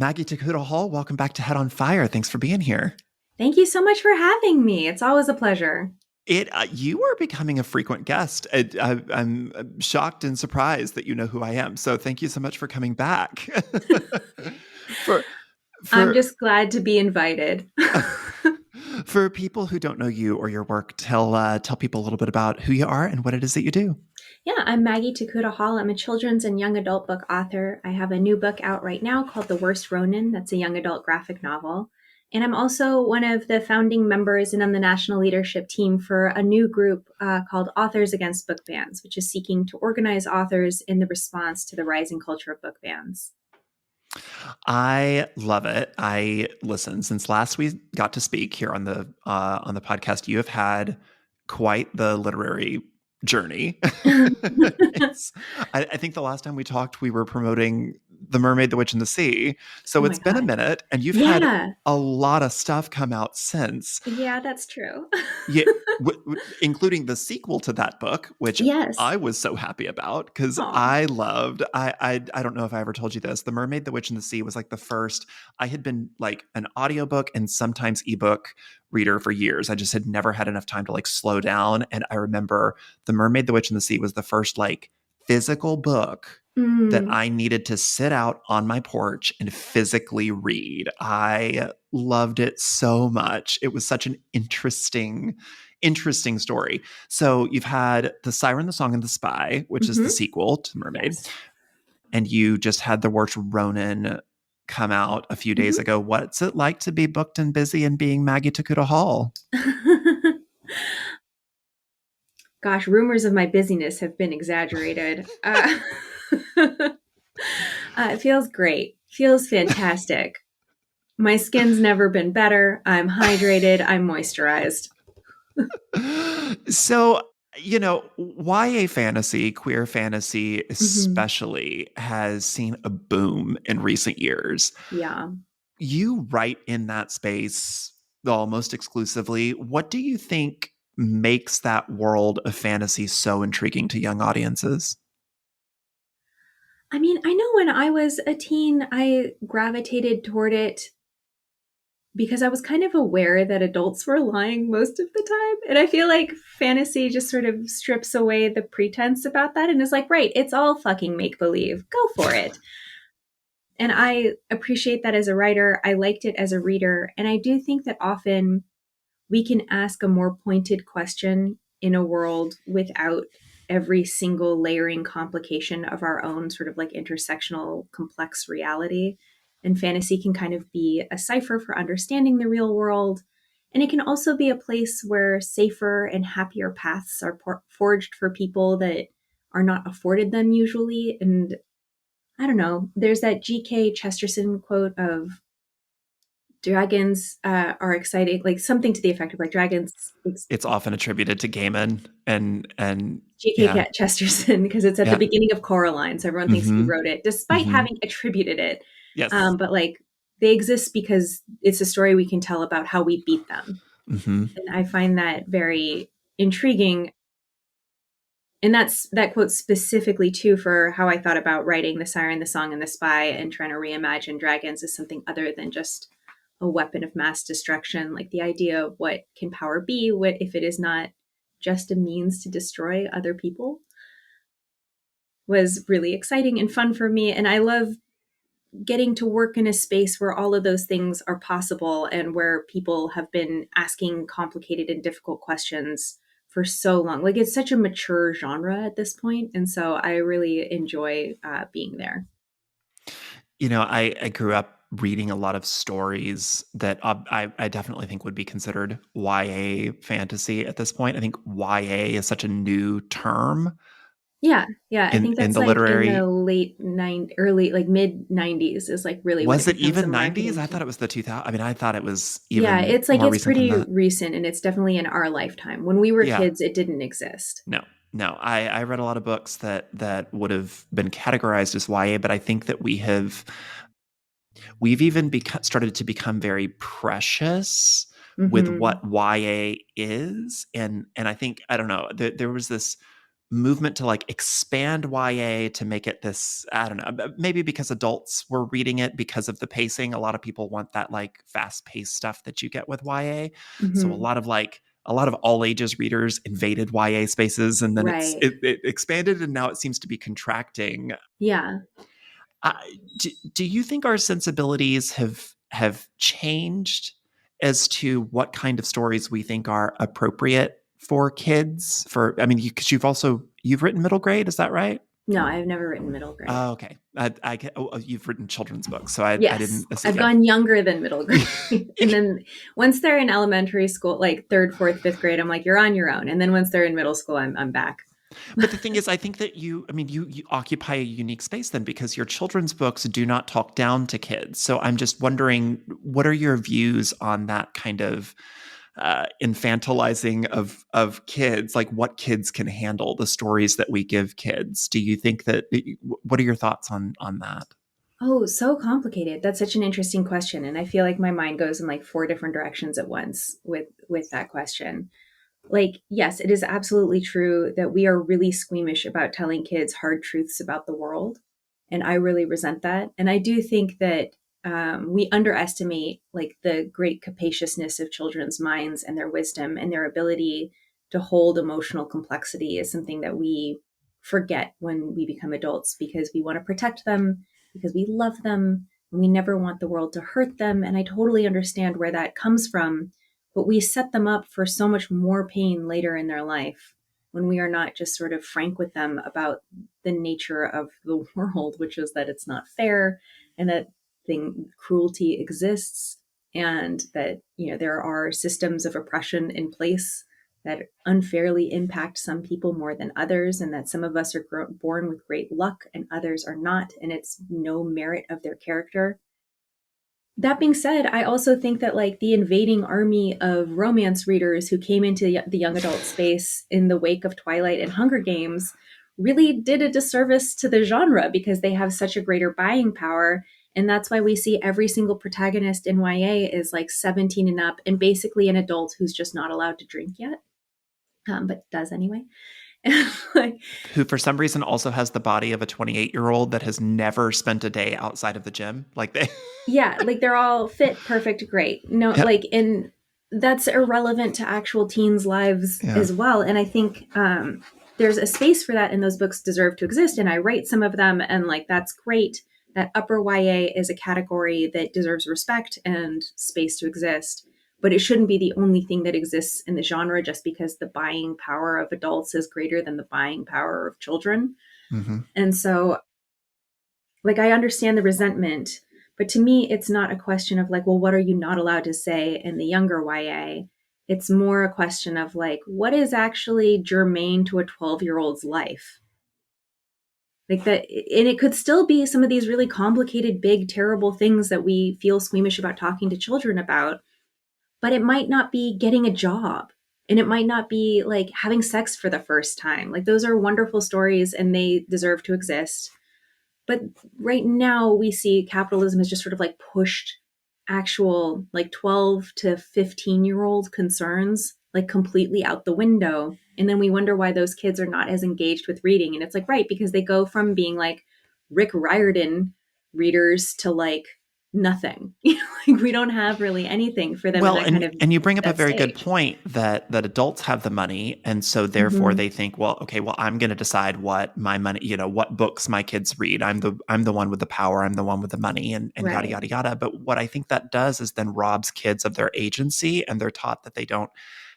Maggie Tokuda-Hall, welcome back to Head on Fire. Thanks for being here. Thank you so much for having me. It's always a pleasure. You are becoming a frequent guest. I'm shocked and surprised that you know who I am. So thank you so much for coming back. for I'm for just glad to be invited. for people who don't know you or your work, tell people a little bit about who you are and what it is that you do. Yeah, I'm Maggie Tokuda-Hall. I'm a children's and young adult book author. I have a new book out right now called The Worst Ronin. That's a young adult graphic novel. And I'm also one of the founding members and on the national leadership team for a new group called Authors Against Book Bans, which is seeking to organize authors in the response to the rising culture of book bans. I love it. I listen since last we got to speak here on the podcast. You have had quite the literary journey. I think the last time we talked, we were promoting The Mermaid, the Witch, and the Sea. Oh So my it's been a God. minute, and you've had Yeah. a lot of stuff come out since. Yeah, that's true. Yeah, including the sequel to that book, which Yes. I was so happy about because Aw. I loved. I don't know if I ever told you this. The Mermaid, the Witch, and the Sea was like the first. I had been like an audiobook and sometimes ebook reader for years. I just had never had enough time to like slow down. And I remember The Mermaid, the Witch, and the Sea was the first like physical book that Mm. I needed to sit out on my porch and physically read. I loved it so much. It was such an interesting story. So you've had The Siren, the Song, and the Spy, which is the Hmm. sequel to Mermaid, Yes. and you just had The Worst Ronin come out a few days Hmm. ago. What's it like to be booked and busy and being Maggie Tokuda-Hall? Gosh, rumors of my busyness have been exaggerated. It feels great. Feels fantastic. My skin's never been better. I'm hydrated. I'm moisturized. So, YA fantasy, queer fantasy Hmm. especially, has seen a boom in recent years. Yeah. You write in that space almost exclusively. What do you think makes that world of fantasy so intriguing to young audiences? I mean, I know when I was a teen, I gravitated toward it because I was kind of aware that adults were lying most of the time. And I feel like fantasy just sort of strips away the pretense about that and is like, right, it's all fucking make believe. Go for it. And I appreciate that as a writer. I liked it as a reader. And I do think that often we can ask a more pointed question in a world without every single layering complication of our own sort of like intersectional complex reality. And fantasy can kind of be a cipher for understanding the real world. And it can also be a place where safer and happier paths are forged for people that are not afforded them usually. And I don't know, there's that G.K. Chesterton quote of dragons are exciting, like something to the effect of like dragons. It's often attributed to Gaiman and yeah, G.K. Chesterton because it's at the yeah. beginning of Coraline, so everyone thinks he Mm-hmm. wrote it, despite Mm-hmm. having attributed it. Yes. But like they exist because it's a story we can tell about how we beat them, Mm-hmm. and I find that very intriguing. And that's that quote specifically too for how I thought about writing The Siren, the Song, and the Spy, and trying to reimagine dragons as something other than just a weapon of mass destruction. Like the idea of what can power be, what if it is not just a means to destroy other people, was really exciting and fun for me. And I love getting to work in a space where all of those things are possible and where people have been asking complicated and difficult questions for so long. Like it's such a mature genre at this point, and so I really enjoy being there. I grew up reading a lot of stories that I definitely think would be considered YA fantasy at this point. I think YA is such a new term Yeah, yeah, I think in that's the like in the literary. early like mid '90s is like really when it Was it becomes a even 90s? marketing I thought term. it was the 2000. I mean, I thought it was Yeah, even it's like more it's recent than pretty that. recent, and it's definitely in our lifetime. When we were Yeah. kids, it didn't exist. No. No. I read a lot of books that would have been categorized as YA, but I think that we've even started to become very precious with Hmm. what YA is, and I think I don't know. There was this movement to like expand YA to make it this, I don't know, maybe because adults were reading it because of the pacing. A lot of people want that like fast-paced stuff that you get with YA. So Mm-hmm. a lot of all ages readers invaded YA spaces, and then Right. it expanded, and now it seems to be contracting. Yeah. Do you think our sensibilities have changed as to what kind of stories we think are appropriate for kids? For I mean, because you've written middle grade, is that right? No, I've never written middle grade. Oh, okay. You've written children's books, so I Yes, didn't assume. I've Yeah. gone younger than middle grade. And then once they're in elementary school, like third, fourth, fifth grade, I'm like, you're on your own. And then once they're in middle school, I'm back. But the thing is, I think that you occupy a unique space then, because your children's books do not talk down to kids. So I'm just wondering, what are your views on that kind of infantilizing of kids? Like, what kids can handle, the stories that we give kids? Do you think that? What are your thoughts on that? Oh, so complicated. That's such an interesting question. And I feel like my mind goes in like four different directions at once with that question. Like, yes, it is absolutely true that we are really squeamish about telling kids hard truths about the world. And I really resent that. And I do think that we underestimate like the great capaciousness of children's minds and their wisdom and their ability to hold emotional complexity is something that we forget when we become adults because we want to protect them, because we love them, and we never want the world to hurt them. And I totally understand where that comes from, but we set them up for so much more pain later in their life when we are not just sort of frank with them about the nature of the world, which is that it's not fair and that cruelty exists, and that there are systems of oppression in place that unfairly impact some people more than others, and that some of us are born with great luck and others are not, and it's no merit of their character. That being said, I also think that like the invading army of romance readers who came into the young adult space in the wake of Twilight and Hunger Games really did a disservice to the genre because they have such a greater buying power. And that's why we see every single protagonist in YA is like 17 and up and basically an adult who's just not allowed to drink yet, but does anyway. Like, Who for some reason also has the body of a 28-year-old that has never spent a day outside of the gym. Like they yeah, like they're all fit, perfect, great. No, Yeah. like, and that's irrelevant to actual teens' lives Yeah. as well. And I think there's a space for that, and those books deserve to exist. And I write some of them, and like that's great. That upper YA is a category that deserves respect and space to exist. But it shouldn't be the only thing that exists in the genre just because the buying power of adults is greater than the buying power of children. Mm-hmm. And so like I understand the resentment, but to me it's not a question of like, well, what are you not allowed to say in the younger YA? It's more a question of like, what is actually germane to a 12-year-old's life? Like that, and it could still be some of these really complicated, big, terrible things that we feel squeamish about talking to children about, but it might not be getting a job. And it might not be like having sex for the first time. Like those are wonderful stories and they deserve to exist. But right now we see capitalism has just sort of like pushed actual like 12 to 15-year-old concerns like completely out the window. And then we wonder why those kids are not as engaged with reading. And it's like, right, because they go from being like Rick Riordan readers to like nothing. Like we don't have really anything for them in Well, that kind of and you bring up a that very good stage. point that adults have the money, and so therefore Mm-hmm. they think, well, okay, well, I'm going to decide what my money, what books my kids read. I'm the one with the power. I'm the one with the money, and yada Right. yada yada. But what I think that does is then robs kids of their agency, and they're taught that they don't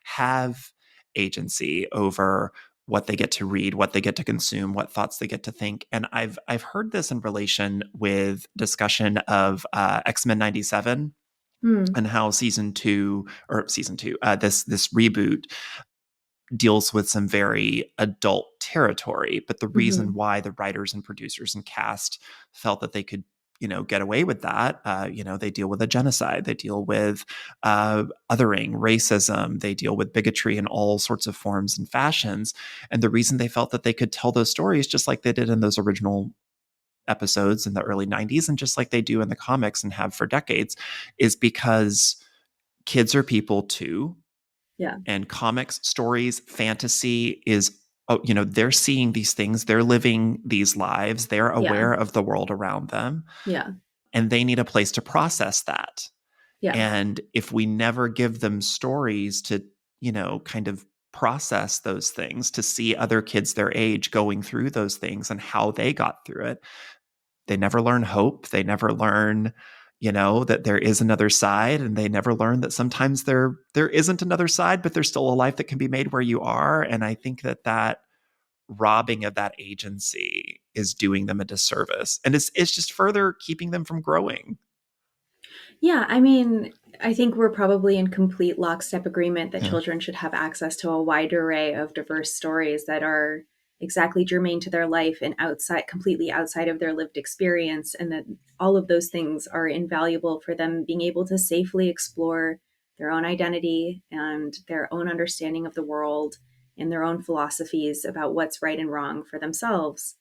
have agency over what they get to read, what they get to consume, what thoughts they get to think. And I've heard this in relation with discussion of X-Men '97 Hmm. and how season two, this reboot deals with some very adult territory. But the reason Mm-hmm. why the writers and producers and cast felt that they could, get away with that, they deal with a genocide, they deal with othering, racism, they deal with bigotry in all sorts of forms and fashions. And the reason they felt that they could tell those stories just like they did in those original episodes in the early 90s and just like they do in the comics and have for decades is because kids are people too. Yeah. And comics, stories, fantasy is oh, they're seeing these things, they're living these lives, they're Yeah. aware of the world around them, Yeah. and they need a place to process that. Yeah. And if we never give them stories to, kind of process those things, to see other kids their age going through those things and how they got through it, they never learn hope. They never learn, that there is another side, and they never learn that sometimes there isn't another side, but there's still a life that can be made where you are. And I think that robbing of that agency is doing them a disservice, and it's just further keeping them from growing. Yeah, I mean, I think we're probably in complete lockstep agreement that Yeah. children should have access to a wide array of diverse stories that are exactly germane to their life and completely outside of their lived experience, and that all of those things are invaluable for them being able to safely explore their own identity and their own understanding of the world and their own philosophies about what's right and wrong for themselves.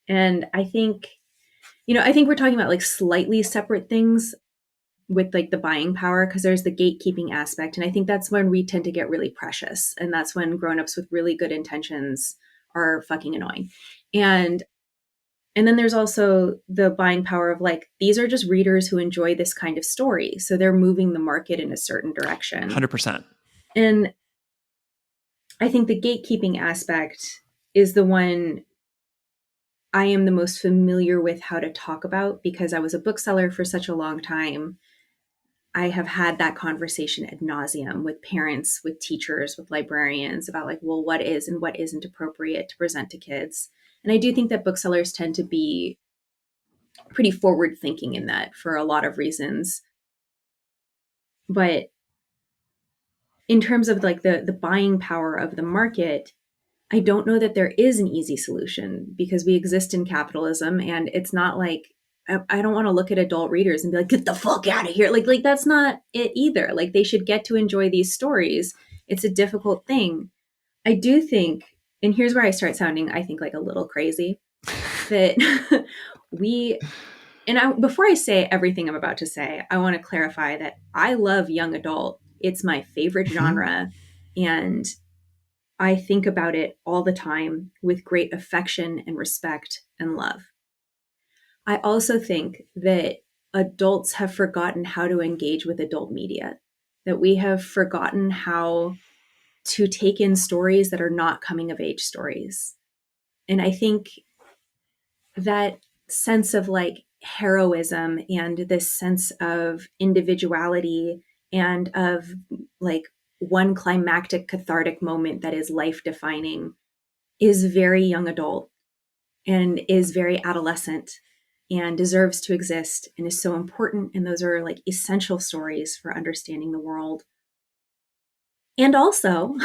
And I think we're talking about like slightly separate things with like the buying power, because there's the gatekeeping aspect, and I think that's when we tend to get really precious, and that's when grown-ups with really good intentions are fucking annoying. And then there's also the buying power of like, these are just readers who enjoy this kind of story, so they're moving the market in a certain direction. 100%. And I think the gatekeeping aspect is the one I am the most familiar with how to talk about, because I was a bookseller for such a long time. I have had that conversation ad nauseum with parents, with teachers, with librarians about like, well, what is and what isn't appropriate to present to kids. And I do think that booksellers tend to be pretty forward thinking in that for a lot of reasons. But in terms of like the buying power of the market, I don't know that there is an easy solution, because we exist in capitalism, and it's not like I don't want to look at adult readers and be like, get the fuck out of here. Like that's not it either. Like they should get to enjoy these stories. It's a difficult thing. I do think, and here's where I start sounding, I think, like a little crazy, that we before I say everything I'm about to say, I want to clarify that I love young adult. It's my favorite Mhm. genre. And I think about it all the time with great affection and respect and love. I also think that adults have forgotten how to engage with adult media, that we have forgotten how to take in stories that are not coming of age stories. And I think that sense of like heroism and this sense of individuality and of like one climactic cathartic moment that is life defining is very young adult and is very adolescent and deserves to exist and is so important. And those are like essential stories for understanding the world. And also,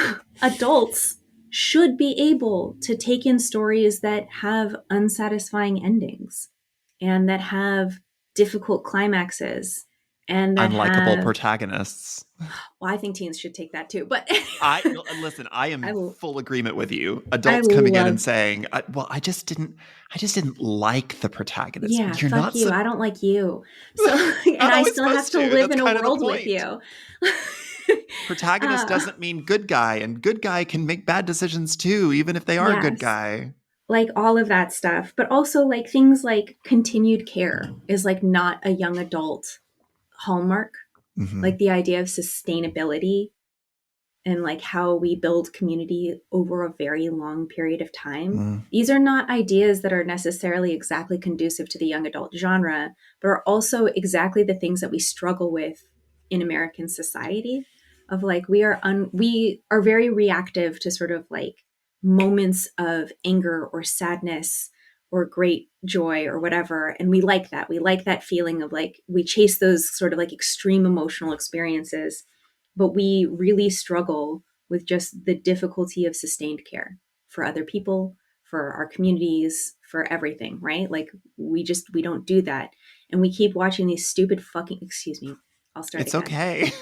adults should be able to take in stories that have unsatisfying endings and that have difficult climaxes and that Unlikable have, protagonists. well, I think teens should take that too. But I listen. I am I, full agreement with you. I Adults coming in and love, saying, "Well, I just didn't like the protagonist." yeah, You're fuck not. you. I don't like you. So, and Not I always still have supposed to to. live That's in a kind of the world with point. you. Protagonist uh, doesn't mean good guy, and good guy can make bad decisions too, even if they are good yes. guy. Like all of that stuff, but also like things like continued care is like not a young adult hallmark. Mm-hmm. Like the idea of sustainability and like how we build community over a very long period of time. Mm. These are not ideas that are necessarily exactly conducive to the young adult genre, but are also exactly the things that we struggle with in American society. Of like we are very reactive to sort of like moments of anger or sadness or great joy or whatever, and we like that feeling of like we chase those sort of like extreme emotional experiences, but we really struggle with just the difficulty of sustained care for other people, for our communities, for everything, right? Like we don't do that. And we keep watching these stupid fucking, excuse me, I'll start It's again. okay.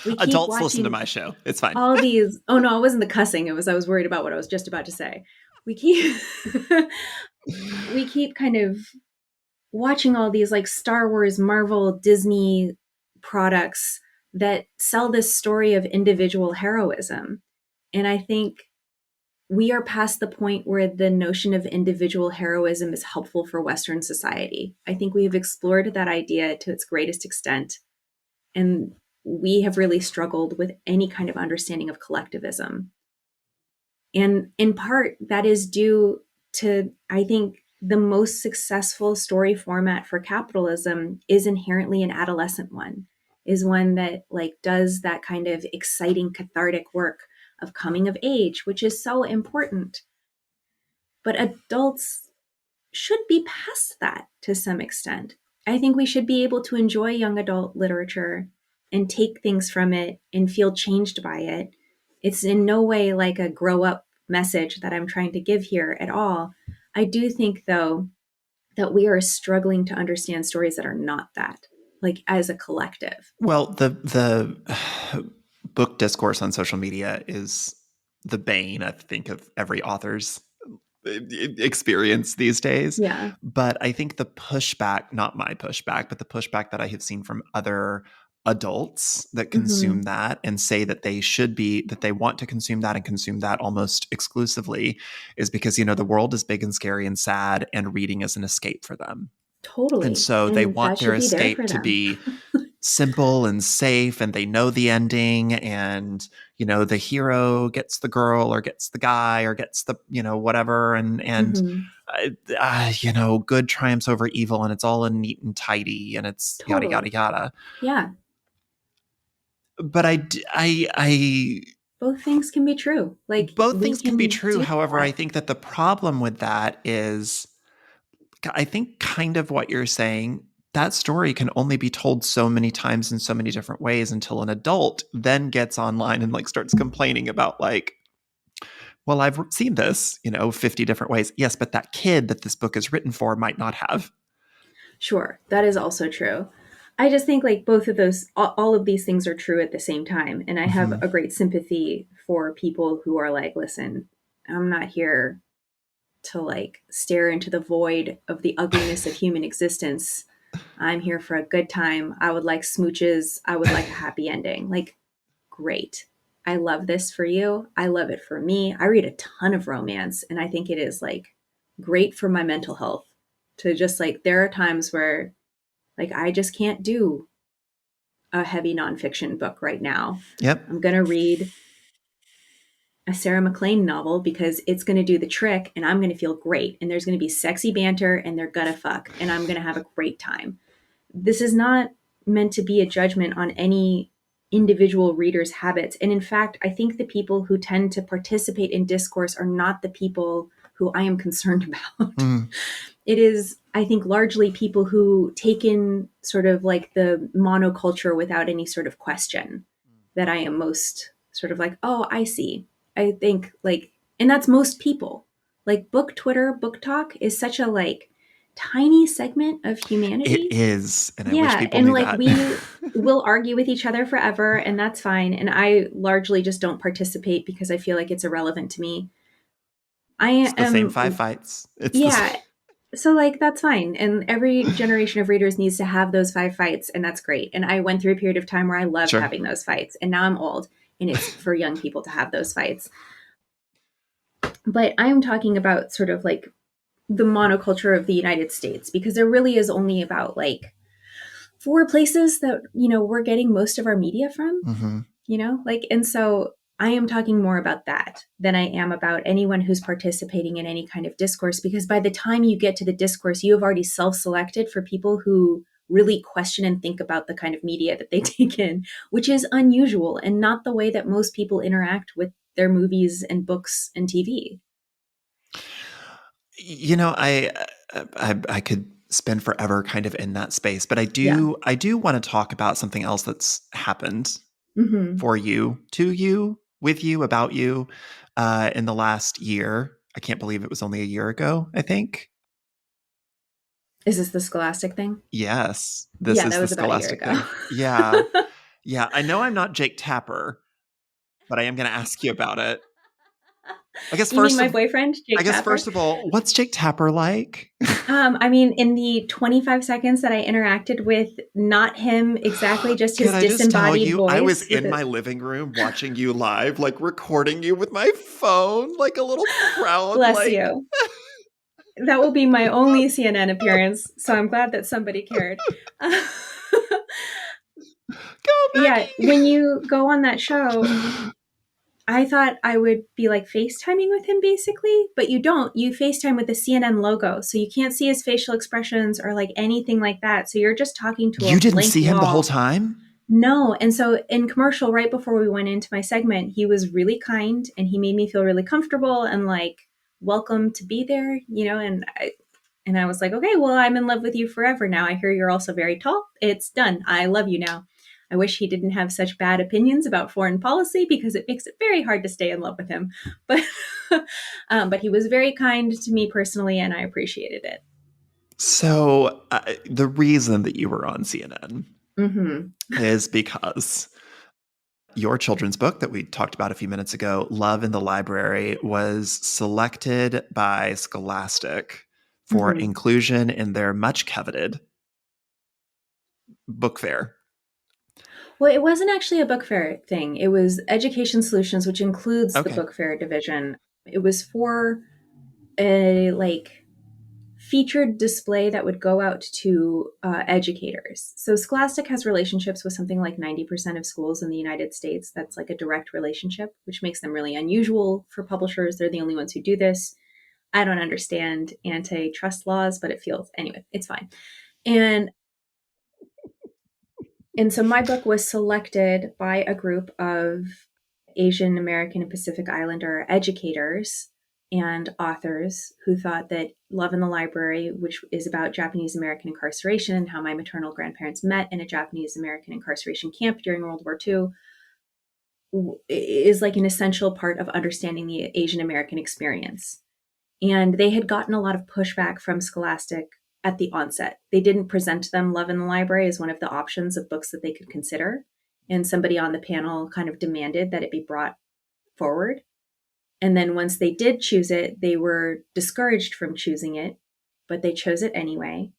We keep Adults listen to watching my show. It's fine. all these, oh no, it wasn't the cussing. It was, I was worried about what I was just about to say. We keep, we keep kind of watching all these like Star Wars, Marvel, Disney products that sell this story of individual heroism. And I think we are past the point where the notion of individual heroism is helpful for Western society. I think we have explored that idea to its greatest extent, and we have really struggled with any kind of understanding of collectivism. And in part, that is due to, I think, the most successful story format for capitalism is inherently an adolescent one, is one that like does that kind of exciting cathartic work of coming of age, which is so important. But adults should be past that to some extent. I think we should be able to enjoy young adult literature and take things from it and feel changed by it. It's in no way like a grow up message that I'm trying to give here at all. I do think, though, that we are struggling to understand stories that are not that, like as a collective. Well, the book discourse on social media is the bane, I think, of every author's experience these days. Yeah. But I think the pushback, not my pushback, but the pushback that I have seen from other adults that consume Mm-hmm. that and say that they should be, that they want to consume that and consume that almost exclusively, is because, the world is big and scary and sad, and reading is an escape for them. And Totally. so they And want that their should be there escape for to them. be simple and safe, and they know the ending, and the hero gets the girl or gets the guy or gets the whatever, and Mm-hmm. good triumphs over evil, and it's all in neat and tidy, and it's yada yada Totally. yada. Yeah. But I Both things can be true. Like both we things can be can true. do However, I that. think that the problem with that is, I think kind of what you're saying, that story can only be told so many times in so many different ways until an adult then gets online and like starts complaining about like, well, I've seen this, 50 different ways. Yes, but that kid that this book is written for might not have. Sure, that is also true. I just think like both of those, all of these things are true at the same time. And I have Mm-hmm. a great sympathy for people who are like, listen, I'm not here to like stare into the void of the ugliness of human existence. I'm here for a good time. I would like smooches. I would like a happy ending. Like, great. I love this for you. I love it for me. I read a ton of romance, and I think it is like great for my mental health to just like, there are times where like I just can't do a heavy nonfiction book right now. Yep. I'm going to read a Sarah MacLean novel because it's going to do the trick and I'm going to feel great. And there's going to be sexy banter and they're going to fuck and I'm going to have a great time. This is not meant to be a judgment on any individual reader's habits. And in fact, I think the people who tend to participate in discourse are not the people who I am concerned about. Mm. It is, I think, largely people who take in sort of like the monoculture without any sort of question that I am most sort of like, oh, I see. I think like, and that's most people. Like book Twitter, book talk is such a like tiny segment of It humanity. is. And I wish Yeah. people And knew like that. we will argue with each other forever, and that's fine. And I largely just don't participate because I feel like it's irrelevant to me. I It's the same am, five fights. It's the same. yeah, so like that's fine. And every generation of readers needs to have those five fights, and that's great. And I went through a period of time where I loved Sure. having those fights, and now I'm old and it's for young people to have those fights. But I'm talking about sort of like the monoculture of the United States, because there really is only about like four places that, we're getting most of our media from, Mm-hmm. like, and so I am talking more about that than I am about anyone who's participating in any kind of discourse, because by the time you get to the discourse, you have already self-selected for people who really question and think about the kind of media that they take in, which is unusual and not the way that most people interact with their movies and books and TV. I could spend forever kind of in that space, but I Yeah. do want to talk about something else that's happened Hmm. for you, to you, with you, about you, in the last year. I can't believe it was only a year ago, I think. Is this the Scholastic thing? Yes, this Yeah, is that the was about a year Scholastic ago. thing. Yeah. Yeah. I know I'm not Jake Tapper, but I am going to ask you about it. I guess You mean first my of boyfriend, I Jake guess Tapper? first of all, what's Jake Tapper like? I mean, in the 25 seconds that I interacted with, not him exactly, just Can his I just tell disembodied you, I was voice with in a my living room watching you live, like recording you with my phone, like a little proud, bless like, you. That will be my only CNN appearance, so I'm glad that somebody cared. go Yeah, Maggie. when you go on that show, I thought I would be like FaceTiming with him basically, but you don't. You FaceTime with the CNN logo, so you can't see his facial expressions or like anything like that. So you're just talking to a You didn't blank see him the whole wall. time? No. And so in commercial, right before we went into my segment, he was really kind and he made me feel really comfortable and like welcome to be there, you know, and I was like, okay, well, I'm in love with you forever now. I hear you're also very tall. It's done. I love you now. I wish he didn't have such bad opinions about foreign policy because it makes it very hard to stay in love with him. But but he was very kind to me personally, and I appreciated it. So, the reason that you were on CNN Mm-hmm. is because your children's book that we talked about a few minutes ago, Love in the Library, was selected by Scholastic for Mm-hmm. inclusion in their much coveted book fair. Well, it wasn't actually a book fair thing. It was Education Solutions, which includes the Okay. book fair division. It was for a like featured display that would go out to educators. So Scholastic has relationships with something like 90% of schools in the United States. That's like a direct relationship, which makes them really unusual for publishers. They're the only ones who do this. I don't understand antitrust laws, but it feels anyway, it's fine. And and so my book was selected by a group of Asian American and Pacific Islander educators and authors who thought that Love in the Library, which is about Japanese American incarceration and how my maternal grandparents met in a Japanese American incarceration camp during World War II, is like an essential part of understanding the Asian American experience. And they had gotten a lot of pushback from Scholastic at the onset. They didn't present them Love in the Library as one of the options of books that they could consider. And somebody on the panel kind of demanded that it be brought forward. And then once they did choose it, they were discouraged from choosing it, but they chose it anyway.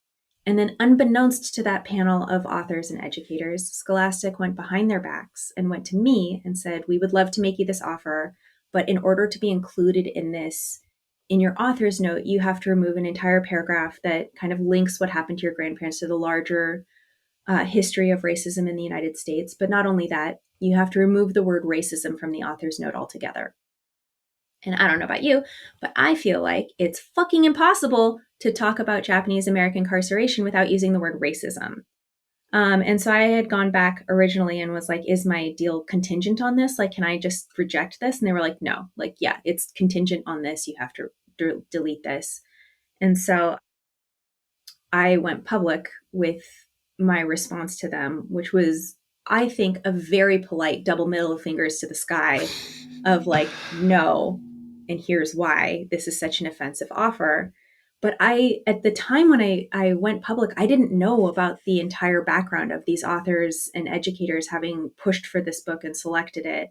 And then, unbeknownst to that panel of authors and educators, Scholastic went behind their backs and went to me and said, we would love to make you this offer, but in order to be included in this, in your author's note, you have to remove an entire paragraph that kind of links what happened to your grandparents to the larger history of racism in the United States. But not only that, you have to remove the word racism from the author's note altogether. And I don't know about you, but I feel like it's fucking impossible to talk about Japanese American incarceration without using the word racism. And so I had gone back originally and was like, is my deal contingent on this? Like, can I just reject this? And they were like, no, like, yeah, it's contingent on this. You have to delete this. And so I went public with my response to them, which was, I think, a very polite double middle fingers to the sky of like, no, and here's why this is such an offensive offer. But at the time when I went public, I didn't know about the entire background of these authors and educators having pushed for this book and selected it.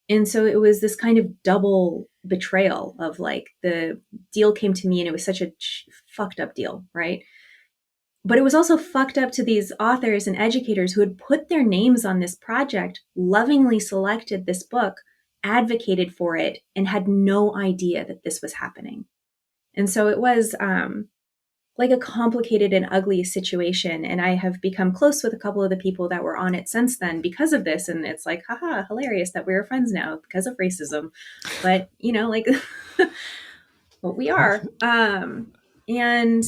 And so it was this kind of double betrayal of like the deal came to me and it was such a fucked up deal, right? But it was also fucked up to these authors and educators who had put their names on this project, lovingly selected this book, advocated for it, and had no idea that this was happening. And so it was like a complicated and ugly situation. And I have become close with a couple of the people that were on it since then because of this. And it's like, haha, hilarious that we're friends now because of racism. But, you know, like what we are. And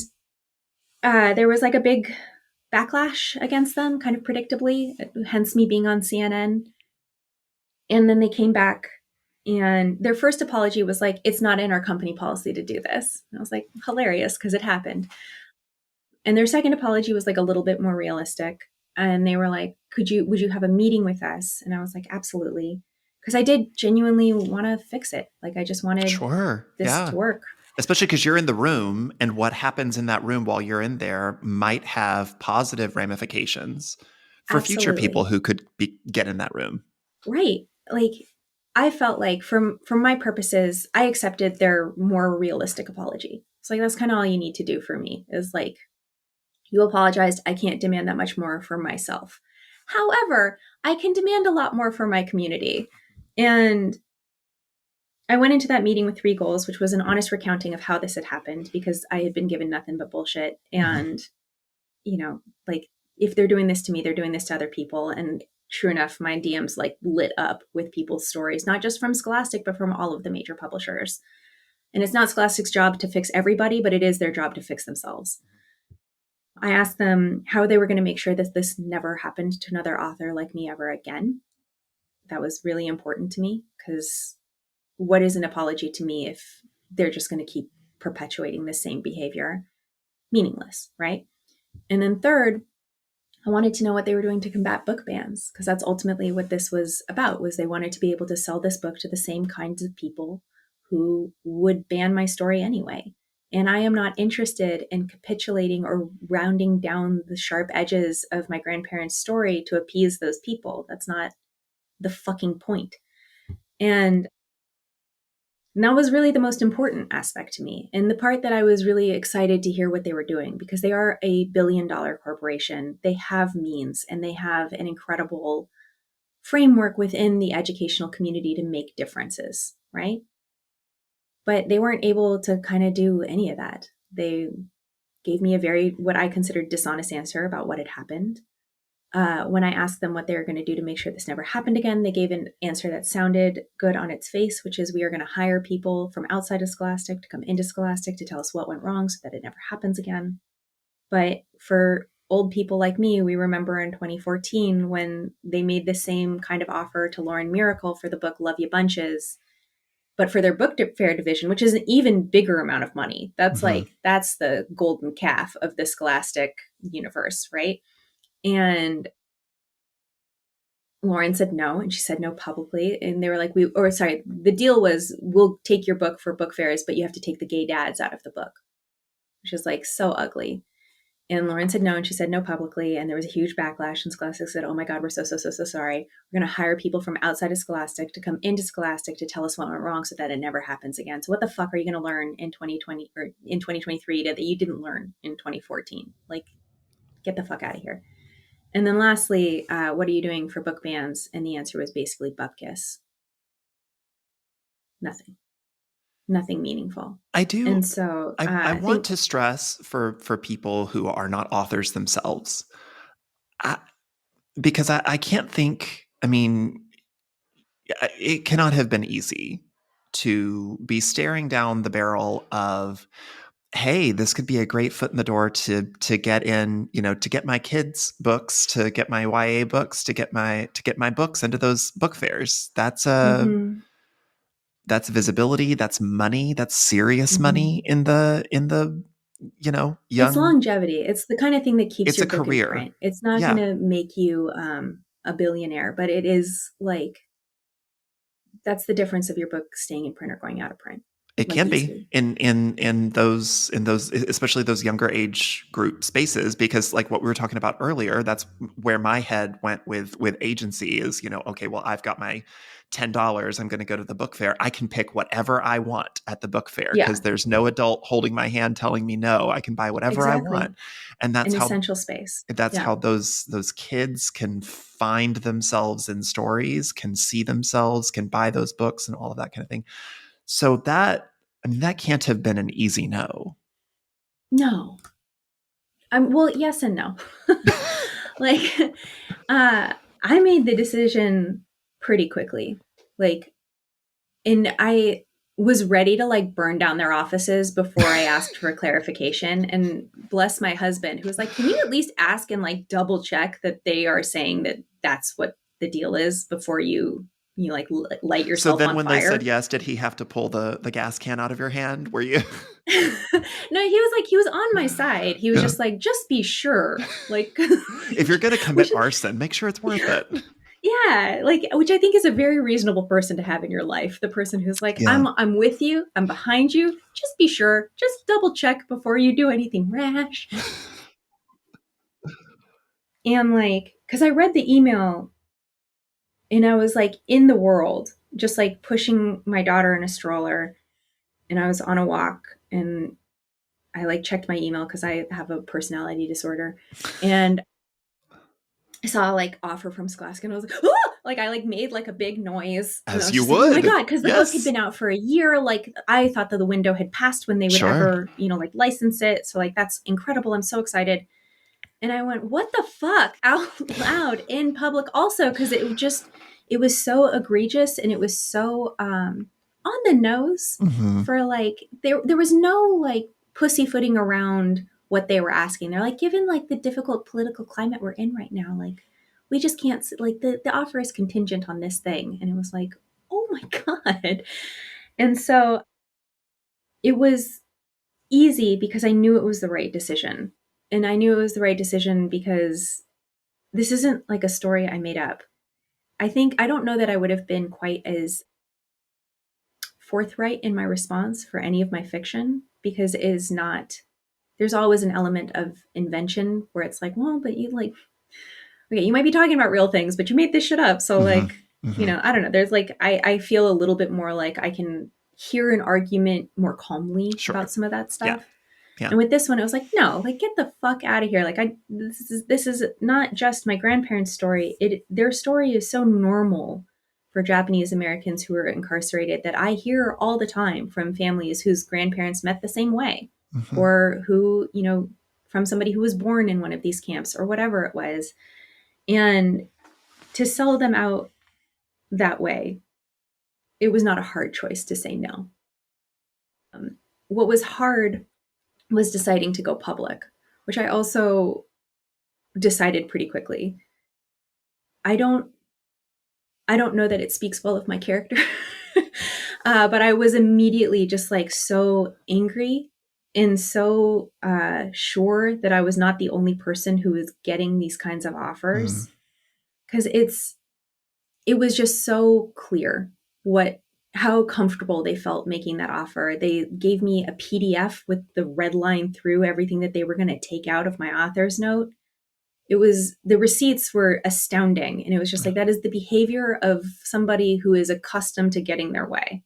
there was like a big backlash against them, kind of predictably, hence me being on CNN. And then they came back, and their first apology was like, it's not in our company policy to do this. And I was like, hilarious, because it happened. And their second apology was like a little bit more realistic. And they were like, would you have a meeting with us? And I was like, absolutely. Because I did genuinely want to fix it. Like, I just wanted Sure. this Yeah. to work. Especially because you're in the room, and what happens in that room while you're in there might have positive ramifications for future people Absolutely. who could get in that room. Right. Like, I felt like from my purposes, I accepted their more realistic apology. It's like that's kind of all you need to do for me is like you apologized. I can't demand that much more for myself. However, I can demand a lot more for my community. And I went into that meeting with 3 goals, which was an honest recounting of how this had happened because I had been given nothing but bullshit. Mhm. And, you know, like if they're doing this to me, they're doing this to other people. And true enough, my DMs like lit up with people's stories, not just from Scholastic, but from all of the major publishers. And it's not Scholastic's job to fix everybody, but it is their job to fix themselves. I asked them how they were going to make sure that this never happened to another author like me ever again. That was really important to me because what is an apology to me if they're just going to keep perpetuating the same behavior? Meaningless, right? And then third, I wanted to know what they were doing to combat book bans because that's ultimately what this was about was they wanted to be able to sell this book to the same kinds of people who would ban my story anyway. And I am not interested in capitulating or rounding down the sharp edges of my grandparents' story to appease those people. That's not the fucking point. And that was really the most important aspect to me. And the part that I was really excited to hear what they were doing because they are a billion-dollar corporation. They have means and they have an incredible framework within the educational community to make differences, right? But they weren't able to kind of do any of that. They gave me a very, what I considered dishonest answer about what had happened. When I asked them what they were going to do to make sure this never happened again, they gave an answer that sounded good on its face, which is we are going to hire people from outside of Scholastic to come into Scholastic to tell us what went wrong so that it never happens again. But for old people like me, we remember in 2014 when they made the same kind of offer to Lauren Miracle for the book Love You Bunches, but for their book fair division, which is an even bigger amount of money. That's Mhm. like, that's the golden calf of the Scholastic universe, right? And Lauren said no, and she said no publicly. And they were like, the deal was we'll take your book for book fairs, but you have to take the gay dads out of the book, which is like so ugly. And Lauren said no, and she said no publicly. And there was a huge backlash. And Scholastic said, oh my God, we're so sorry. We're going to hire people from outside of Scholastic to come into Scholastic to tell us what went wrong so that it never happens again. So what the fuck are you going to learn in 2020 or in 2023 that you didn't learn in 2014? Like, get the fuck out of here. And then lastly, what are you doing for book bans? And the answer was basically bupkis. Nothing, nothing meaningful. I do. And so I I want think, to stress for people who are not authors themselves, I, because I can't think. I mean, it cannot have been easy to be staring down the barrel of, hey, this could be a great foot in the door to get in, to get my kids books, to get my YA books, to get my books into those book fairs. mm-hmm, That's visibility, that's money, that's serious mm-hmm. money in the It's young. longevity. It's the kind of thing that keeps It's a your book in career. print. It's not going Yeah, to make you a billionaire, but it is like that's the difference of your book staying in print or going out of print, it like can be easily. in those especially those younger age group spaces, because like what we were talking about earlier, that's where my head went with agency is, okay, well, I've got my $10, I'm going to go to the book fair, I can pick whatever I want at the book fair because Yeah, there's no adult holding my hand telling me no, I can buy whatever I exactly. want. And that's An how essential space. that's Yeah. how those kids can find themselves in stories, can see themselves, can buy those books and all of that kind of thing. So that, I mean, that can't have been an easy no. No. Well, yes and no. Like, I made the decision pretty quickly. Like, and I was ready to like burn down their offices before I asked for clarification. And bless my husband, who was like, "Can you at least ask and like double check that they are saying that that's what the deal is before you like light So yourself then on when they said fire?" yes, did he have to pull the gas can out of your hand? Were you? No, he was on my side. He was Yeah. just like, just be sure, like, If you're going to commit which arson, make sure it's worth it. yeah, like which I think is a very reasonable person to have in your life. The person who's like, Yeah. I'm with you, I'm behind you. Just be sure, just double check before you do anything rash. And like, because I read the email and I was like, in the world, just like pushing my daughter in a stroller, and I was on a walk, and I like checked my email because I have a personality disorder, and I saw like offer from Scholastic, and I was like, oh! Like I like made like a big noise, and I As was you just like, oh my would. god, because the book had Yes. been out for a year. Like I thought that the window had passed when they would Sure. ever, like license it. So like that's incredible. I'm so excited. And I went, what the fuck, out loud in public also, because it was so egregious, and it was so on the nose Mm-hmm. for like there was no like pussyfooting around what they were asking. They're like, given like the difficult political climate we're in right now, like we just can't, like the offer is contingent on this thing. And it was like, oh my God. And so it was easy because I knew it was the right decision. And I knew it was the right decision because this isn't like a story I made up. I don't know that I would have been quite as forthright in my response for any of my fiction, because it is not, there's always an element of invention where it's like, well, but you like, okay, you might be talking about real things, but you made this shit up. So Mm-hmm. like, Mm-hmm. I don't know. There's like, I feel a little bit more like I can hear an argument more calmly Sure. about some of that Yeah. stuff. Yeah. And with this one, it was like, no, like get the fuck out of here. Like this is not just my grandparents' story. Their story is so normal for Japanese Americans who are incarcerated that I hear all the time from families whose grandparents met the same way, Mm-hmm. or who, from somebody who was born in one of these camps or whatever it was. And to sell them out that way, it was not a hard choice to say no. What was hard was deciding to go public, which I also decided pretty quickly. I don't I don't know that it speaks well of my character. But I was immediately just like so angry and so sure that I was not the only person who was getting these kinds of Mm-hmm. offers, because it was just so clear what how comfortable they felt making that offer. They gave me a PDF with the red line through everything that they were going to take out of my author's note. It was, the receipts were astounding, and it was just like, that is the behavior of somebody who is accustomed to getting their way.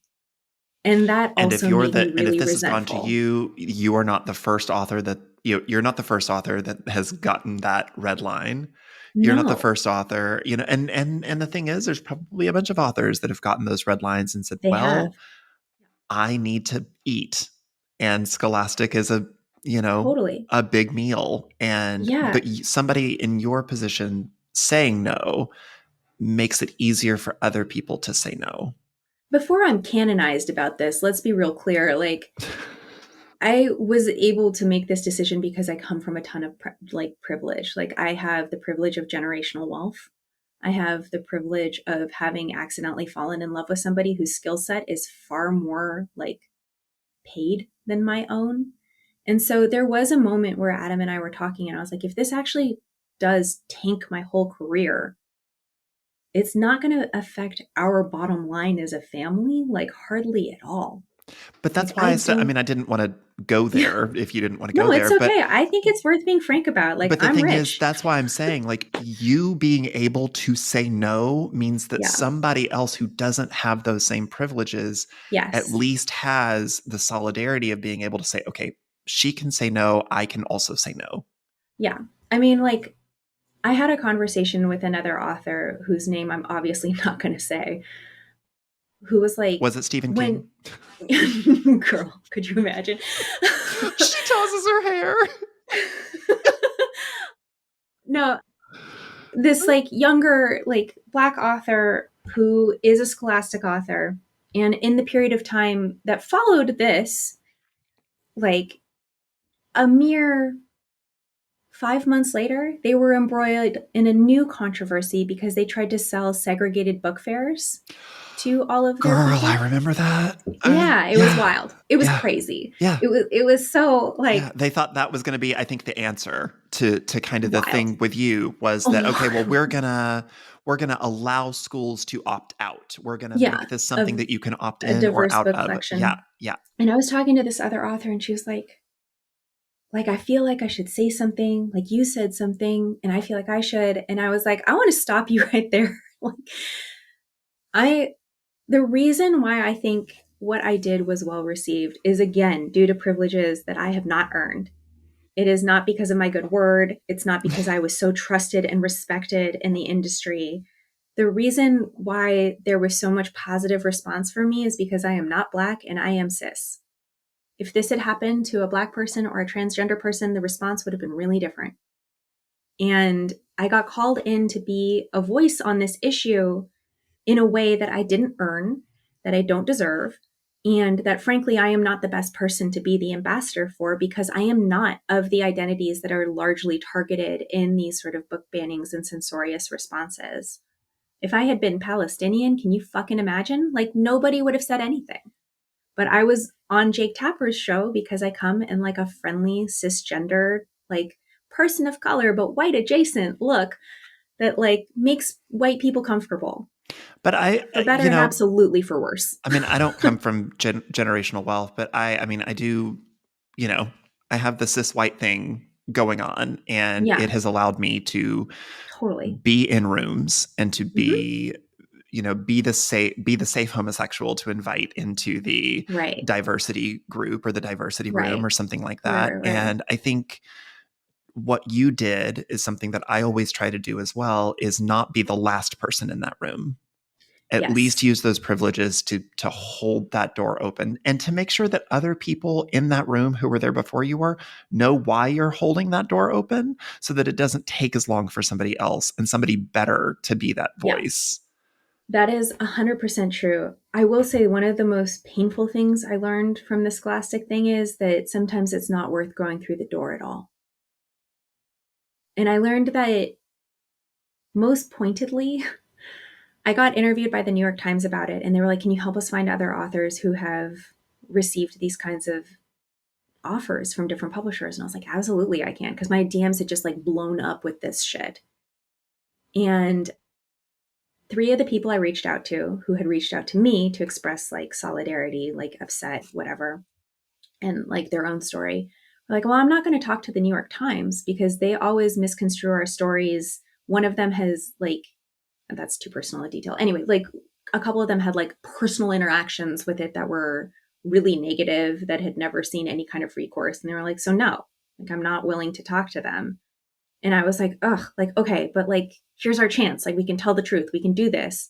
And that also made me And if really this has gone to resentful. you, you are not the first author that you're not the first author that has gotten that red line. You're not the No, first author, and the thing is, there's probably a bunch of authors that have gotten those red lines and said, they well, have. I need to eat. And Scholastic is Totally. a big meal. Yeah. But somebody in your position saying no makes it easier for other people to say no. Before I'm canonized about this, let's be real clear. Like, I was able to make this decision because I come from a ton of privilege. Like, I have the privilege of generational wealth. I have the privilege of having accidentally fallen in love with somebody whose skill set is far more like paid than my own. And so there was a moment where Adam and I were talking, and I was like, if this actually does tank my whole career, it's not going to affect our bottom line as a family, like hardly at all. But Like, that's why I I said, I don't, mean, I didn't want to go yeah, there if you didn't want to go no, there. it's okay. I think it's worth being frank about. Like, But the I'm thing is, rich. that's why I'm saying, like, you being able to say no means that Yeah. somebody else who doesn't have those same privileges at Yes. least has the solidarity of being able to say, okay, she can say no. I can also say no. Yeah. I mean, like, I had a conversation with another author whose name I'm obviously not going to say, who was like, Was it Stephen King? when, girl, could you imagine? She tosses her hair. No, this like younger, like Black author who is a Scholastic author. And in the period of time that followed this, like a mere 5 months later, they were embroiled in a new controversy because they tried to sell segregated book fairs to all of their Girl, I people. remember that. Yeah, it was Yeah, wild. It was yeah, crazy. yeah. It was so Yeah, like they thought that was going to be, I think, the answer to kind of the wild. thing with you was that, okay, well, we're gonna allow schools to opt out. We're gonna Yeah, make this something of that you can opt a in or diverse out book of. Yeah, collection. yeah. And I was talking to this other author, and she was like I feel like I should say something, like you said something, and I feel like I should. And I was like, I want to stop you right there. Like, I The reason why I think what I did was well received is, again, due to privileges that I have not earned. It is not because of my good word. It's not because I was so trusted and respected in the industry. The reason why there was so much positive response for me is because I am not Black and I am cis. If this had happened to a Black person or a transgender person, the response would have been really different. And I got called in to be a voice on this issue in a way that I didn't earn, that I don't deserve, and that frankly, I am not the best person to be the ambassador for, because I am not of the identities that are largely targeted in these sort of book bannings and censorious responses. If I had been Palestinian, can you fucking imagine? Like, nobody would have said anything. But I was on Jake Tapper's show because I come in like a friendly, cisgender, like person of color, but white adjacent look that like makes white people comfortable. But For better and absolutely for worse. I mean, I don't come from generational wealth, but I mean, I do, you know, I have the cis white thing going on, and Yeah, it has allowed me to totally. be in rooms and to Mm-hmm. be, be the safe homosexual to invite into the Right, diversity group or the diversity room or right, something like that. right. And I think what you did is something that I always try to do as well, is not be the last person in that room. At least Yes. use those privileges to hold that door open and to make sure that other people in that room who were there before you were know why you're holding that door open, so that it doesn't take as long for somebody else and somebody better to be that Yeah, voice. that is 100% true. I will say one of the most painful things I learned from the Scholastic thing is that sometimes it's not worth going through the door at all. And I learned that most pointedly, I got interviewed by the New York Times about it, and they were like, can you help us find other authors who have received these kinds of offers from different publishers? And I was like, absolutely, I can, because my DMs had just like blown up with this shit. And three of the people I reached out to, who had reached out to me to express like solidarity, like upset, whatever, and like their own story, were like, well, I'm not going to talk to the New York Times because they always misconstrue our stories. One of them has like, that's too personal a detail. Anyway, like a couple of them had like personal interactions with it that were really negative, that had never seen any kind of recourse. And they were like, so no, like I'm not willing to talk to them. And I was like, ugh, like, okay, but like, here's our chance. Like, we can tell the truth. We can do this.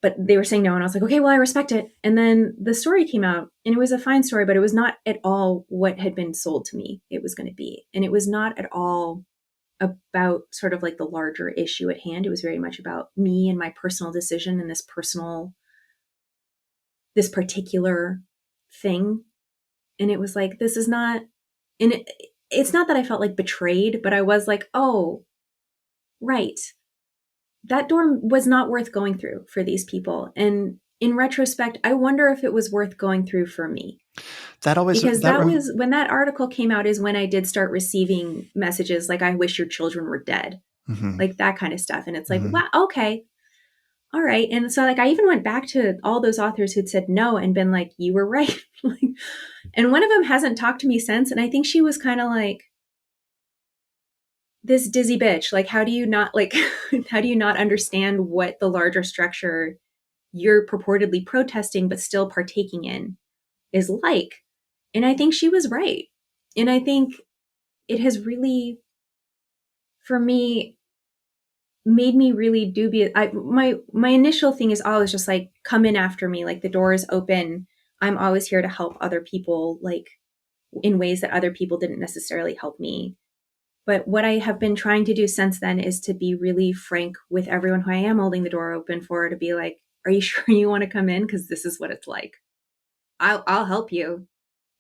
But they were saying no. And I was like, okay, well, I respect it. And then the story came out, and it was a fine story, but it was not at all what had been sold to me it was going to be. And it was not at all about sort of like the larger issue at hand. It was very much about me and my personal decision and this particular thing. And it was like, this is not, and it's not that I felt like betrayed, but I was like, oh, right. That door was not worth going through for these people. And in retrospect, I wonder if it was worth going through for me. That always Because that that was when that article came out, is when I did start receiving messages like, I wish your children were dead, mm-hmm, like that kind of stuff. And it's like, mm-hmm. wow, okay. All right. And so like I even went back to all those authors who'd said no and been like, you were right. And one of them hasn't talked to me since. And I think she was kind of like, this dizzy bitch, like, how do you not like, how do you not understand what the larger structure you're purportedly protesting but still partaking in is like? And I think she was right. And I think it has really, for me, made me really dubious. My initial thing is always just like, come in after me, like the door is open. I'm always here to help other people, like in ways that other people didn't necessarily help me. But what I have been trying to do since then is to be really frank with everyone who I am holding the door open for, to be like, are you sure you want to come in? Because this is what it's like. I'll help you.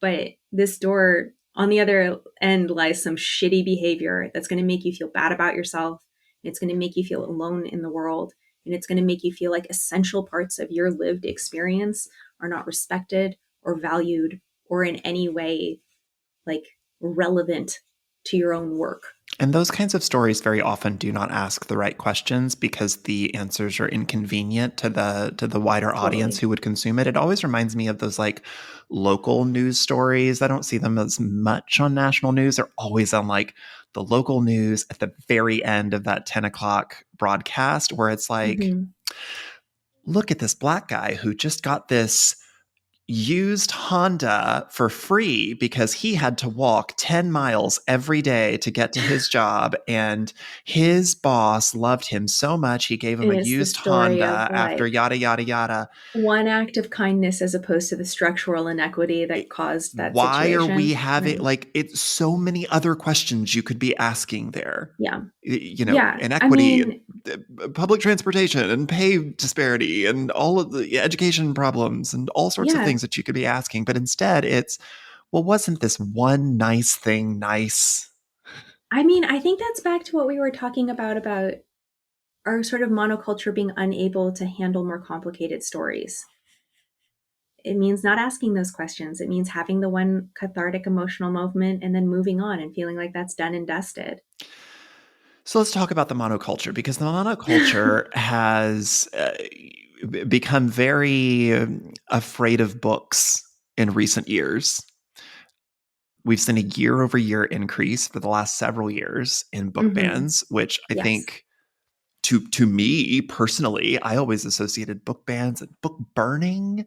But this door, on the other end, lies some shitty behavior that's going to make you feel bad about yourself. It's going to make you feel alone in the world. And it's going to make you feel like essential parts of your lived experience are not respected or valued or in any way like relevant to your own work. And those kinds of stories very often do not ask the right questions because the answers are inconvenient to the wider audience Totally. who would consume it. It always reminds me of those like local news stories. I don't see them as much on national news. They're always on like the local news at the very end of that 10 o'clock broadcast, where it's like, Mm-hmm. look at this black guy who just got this used Honda for free because he had to walk 10 miles every day to get to his job. And his boss loved him so much, he gave him And a it's the used story of Honda after like yada, yada, yada. one act of kindness as opposed to the structural inequity that caused that Why are we situation. having, Right. like, it's so many other questions you could be asking there? Yeah. You know, Yeah. I inequity, mean, public transportation, and pay disparity, and all of the education problems, and all sorts of yeah. things that you could be asking. But instead, it's, well, wasn't this one nice thing nice? I mean, I think that's back to what we were talking about our sort of monoculture being unable to handle more complicated stories. It means not asking those questions. It means having the one cathartic emotional moment and then moving on and feeling like that's done and dusted. So let's talk about the monoculture, because the monoculture has become very afraid of books in recent years. We've seen a year over year increase for the last several years in book Mm-hmm. bans, which I Yes. think, to me personally, I always associated book bans and book burning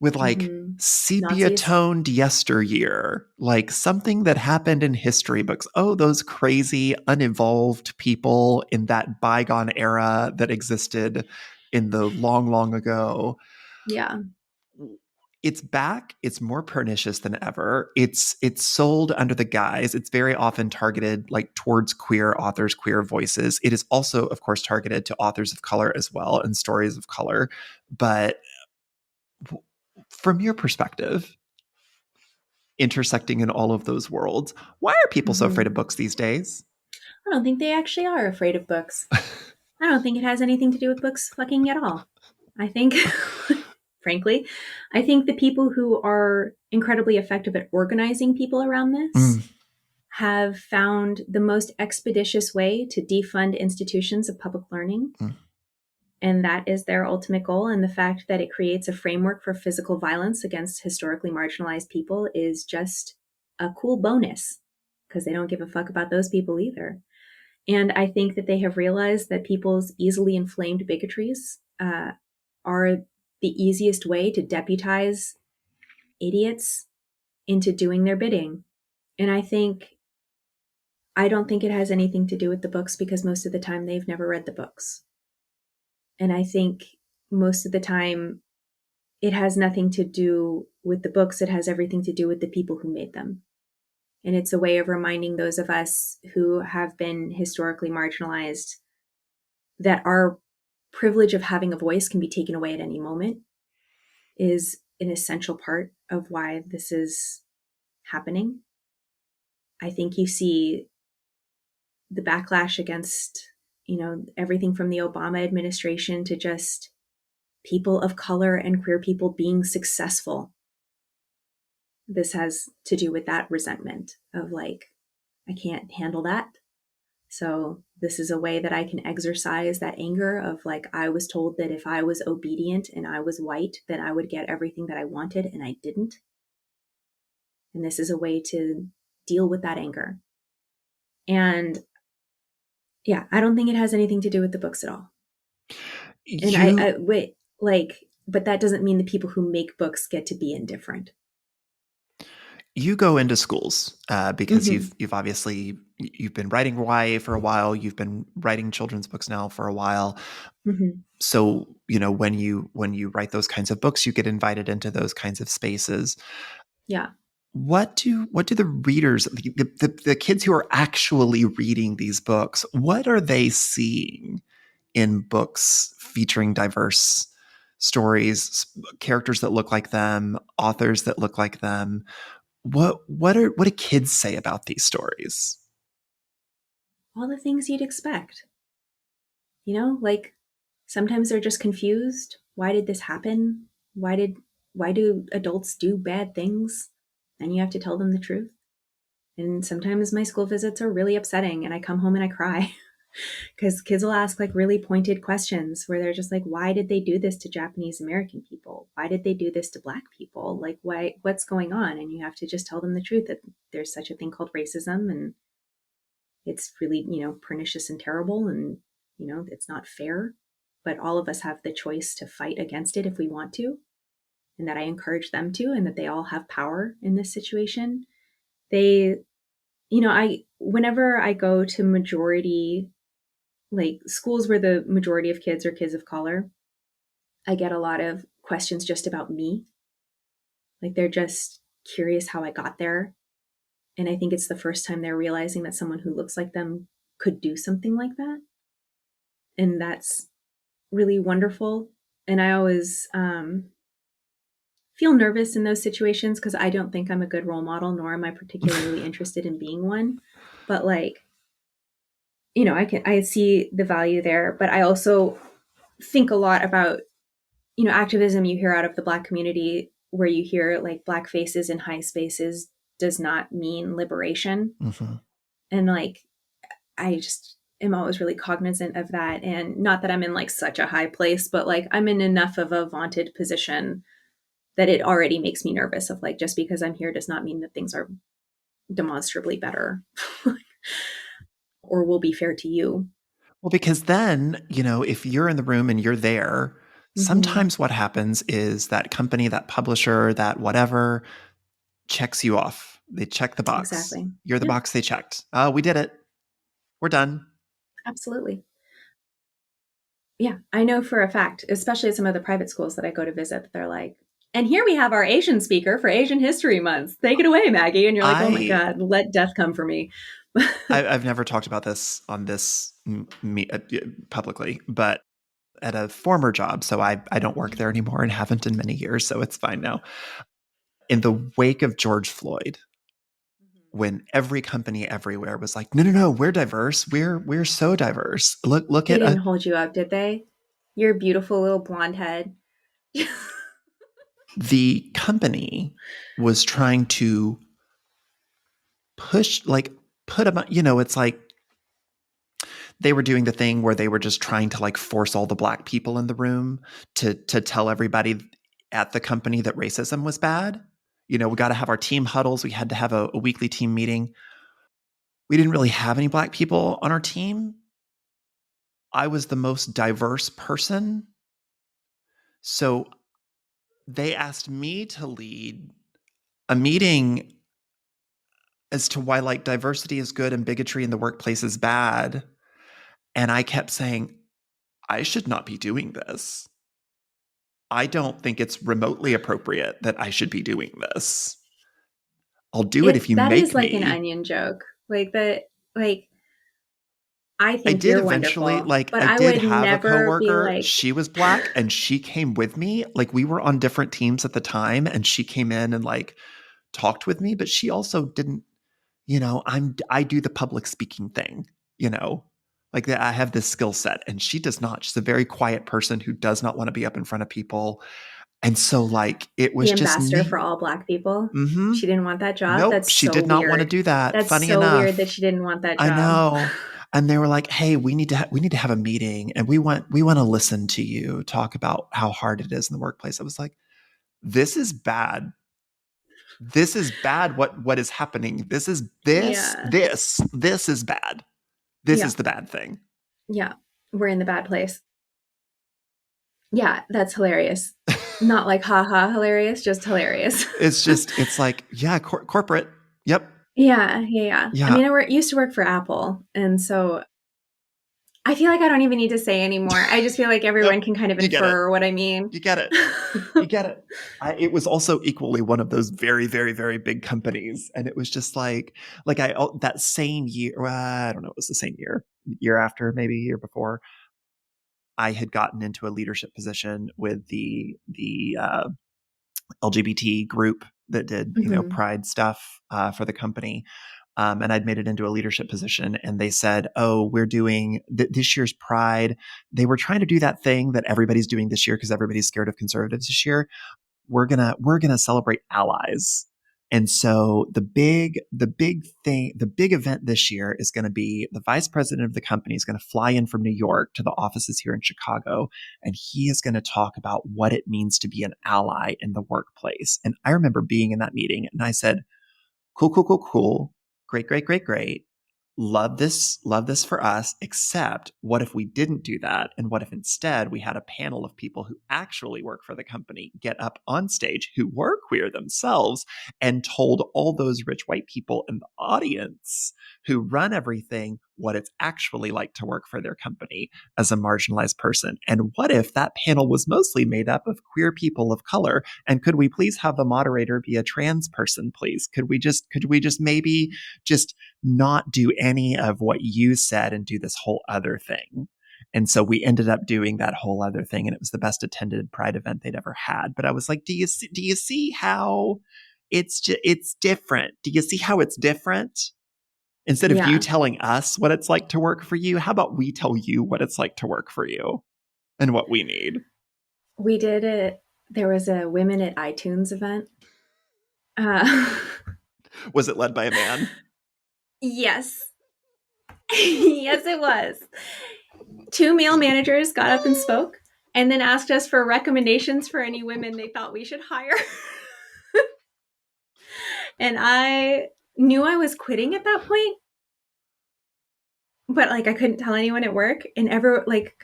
with like Mm-hmm. sepia Nazis. toned yesteryear, like something that happened in history books. Oh, those crazy, unevolved people in that bygone era that existed in the long, long ago. Yeah. It's back. It's more pernicious than ever. It's sold under the guise. It's very often targeted like towards queer authors, queer voices. It is also, of course, targeted to authors of color as well and stories of color. But from your perspective, intersecting in all of those worlds, why are people so afraid Mm-hmm. of books these days? I don't think they actually are afraid of books. I don't think it has anything to do with books fucking at all. I think, frankly, I think the people who are incredibly effective at organizing people around this Mm, have found the most expeditious way to defund institutions of public learning. mm, And that is their ultimate goal. And the fact that it creates a framework for physical violence against historically marginalized people is just a cool bonus because they don't give a fuck about those people either. And I think that they have realized that people's easily inflamed bigotries are the easiest way to deputize idiots into doing their bidding. And I don't think it has anything to do with the books because most of the time they've never read the books. And I think most of the time it has nothing to do with the books. It has everything to do with the people who made them. And it's a way of reminding those of us who have been historically marginalized that our privilege of having a voice can be taken away at any moment is an essential part of why this is happening. I think you see the backlash against, everything from the Obama administration to just people of color and queer people being successful. This has to do with that resentment of like, I can't handle that. So this is a way that I can exercise that anger of like, I was told that if I was obedient and I was white, then I would get everything that I wanted and I didn't. And this is a way to deal with that anger. And yeah, I don't think it has anything to do with the books at all. And you I wait, like, but that doesn't mean the people who make books get to be indifferent. you go into schools because Mm-hmm. you've obviously you've been writing YA for a while. You've been writing children's books now for a while. Mm-hmm. So when you write those kinds of books, you get invited into those kinds of spaces. Yeah. What do the readers, the kids who are actually reading these books, what are they seeing in books featuring diverse stories, characters that look like them, authors that look like them? What do kids say about these stories? All the things you'd expect. Like sometimes they're just confused. Why did this happen? Why do adults do bad things? And you have to tell them the truth. And sometimes my school visits are really upsetting and I come home and I cry because kids will ask like really pointed questions where they're just like, why did they do this to Japanese American people? Why did they do this to Black people? Like, what's going on? And you have to just tell them the truth that there's such a thing called racism and it's really, pernicious and terrible and, it's not fair. but all of us have the choice to fight against it if we want to, and that I encourage them to, and that they all have power in this situation. They, whenever I go to majority, like schools where the majority of kids are kids of color, I get a lot of questions just about me. Like they're just curious how I got there. And I think it's the first time they're realizing that someone who looks like them could do something like that. And that's really wonderful. And I always feel nervous in those situations because I don't think I'm a good role model, nor am I particularly interested in being one. But like, I see the value there, but I also think a lot about, activism you hear out of the Black community, where you hear like Black faces in high spaces does not mean liberation. Mm-hmm. And like, I just am always really cognizant of that. And not that I'm in like such a high place, but like I'm in enough of a vaunted position that it already makes me nervous of like, just because I'm here does not mean that things are demonstrably better or will be fair to you. Well, because then, if you're in the room and you're there, Mm-hmm. sometimes what happens is that company, that publisher, that whatever checks you off. They check the box. Exactly. You're the Yep. box they checked. Oh, we did it. We're done. Absolutely. Yeah. I know for a fact, especially at some of the private schools that I go to visit, they're like, and here we have our Asian speaker for Asian History Month. Take it away, Maggie. And you're like, oh my I God, let death come for me. I've never talked about this on this publicly, but at a former job, so I don't work there anymore and haven't in many years, so it's fine now. In the wake of George Floyd, when every company everywhere was like, no, no, no, we're diverse, we're so diverse. Look They at didn't hold you up, did they? Your beautiful little blonde head. the company was trying to push like put them. It's like they were doing the thing where they were just trying to like force all the Black people in the room to tell everybody at the company that racism was bad. We got to have our team huddles. We had to have a weekly team meeting. We didn't really have any Black people on our team. I was the most diverse person. So they asked me to lead a meeting as to why like diversity is good and bigotry in the workplace is bad. And I kept saying, I should not be doing this. I don't think it's remotely appropriate that I should be doing this. I'll do it if you That is make like an me. onion joke. Like that, like I I think did you're eventually, wonderful, like, but I I did would have a never be coworker. like, She was Black and she came with me. Like, we were on different teams at the time and she came in and like talked with me, but she also didn't, I do the public speaking thing, you know, like that. I have this skill set and she does not. She's a very quiet person who does not want to be up in front of people. And so, like, it the was just ambassador for me. all Black people. Mm-hmm. She didn't want that job. Nope, That's she so did not want to weird. do that. That's Funny so weird that enough, she didn't want that I job. know. And they were like, "Hey, we need to have a meeting, and we want to listen to you talk about how hard it is in the workplace." I was like, "This is bad. This is bad. What is happening? This is Yeah. this is bad. This Yeah. is the bad thing." Yeah. We're in the bad place. Yeah. That's hilarious. Not like haha hilarious, just hilarious. It's like, yeah, corporate. Yep. Yeah. Yeah. Yeah. I Yeah. mean, used to work for Apple. And so I feel like I don't even need to say anymore. I just feel like Nope. everyone can kind of You get it. infer what I mean. You get it. You get it. It was also equally one of those very, very, very big companies, and it was just like that same year. Well, I don't know. It was the same year after, maybe a year before. I had gotten into a leadership position with the LGBT group that did Mm-hmm. Pride stuff for the company. And I'd made it into a leadership position, and they said, "Oh, we're doing this year's Pride." They were trying to do that thing that everybody's doing this year because everybody's scared of conservatives this year. We're gonna celebrate allies. And so the big event this year is going to be the vice president of the company is going to fly in from New York to the offices here in Chicago, and he is going to talk about what it means to be an ally in the workplace. And I remember being in that meeting, and I said, "Cool, cool, cool, cool, great, great, great, great. love this for us, except what if we didn't do that? And what if instead we had a panel of people who actually work for the company get up on stage who were queer themselves and told all those rich white people in the audience who run everything what it's actually like to work for their company as a marginalized person? And what if that panel was mostly made up of queer people of color? And could we please have the moderator be a trans person, please? Could we just maybe just not do any of what you said and do this whole other thing? And so we ended up doing that whole other thing, and it was the best attended Pride event they'd ever had. But I was like, do you see how it's different? Do you see how it's different? Instead of you Yeah. telling us what it's like to work for you, how about we tell you what it's like to work for you and what we need? We did it. There was a Women at iTunes event. Uh, Was it led by a man? yes. Yes, it was. Two male managers got up and spoke and then asked us for recommendations for any women they thought we should hire. And I knew I was quitting at that point, but like I couldn't tell anyone at work. And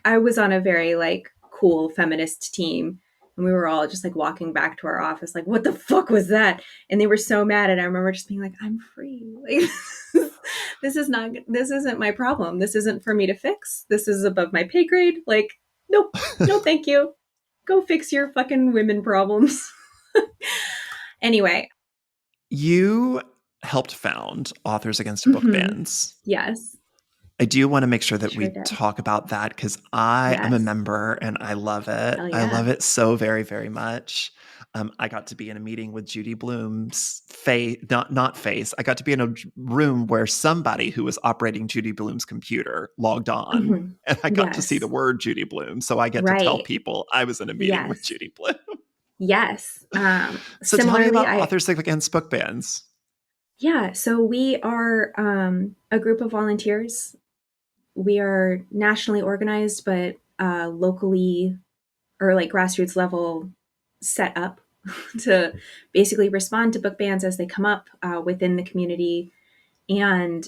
I was on a very like cool feminist team. And we were all just like walking back to our office, like, what the fuck was that? And they were so mad. And I remember just being like, I'm free. Like, this isn't my problem. This isn't for me to fix. This is above my pay grade. Like, nope, no, thank you. Go fix your fucking women problems. Anyway. You helped found Authors Against Book Mm-hmm. Bans. Yes. I do want to make sure that Sure we did. talk about that because I am a Yes. member and I love it. Hell I yeah. love it so very, very much. I got to be in a meeting with Judy Blume's face, not face. I got to be in a room where somebody who was operating Judy Blume's computer logged on, Mm-hmm. and I got to see the Yes. word Judy Blume. So I get to tell Right. people I was in a meeting with Yes. Judy Blume. Yes. So tell me Similarly, about Authors Against Book Bans. yeah, so we are a group of volunteers. We are nationally organized, but locally or like grassroots level set up to basically respond to book bans as they come up within the community. And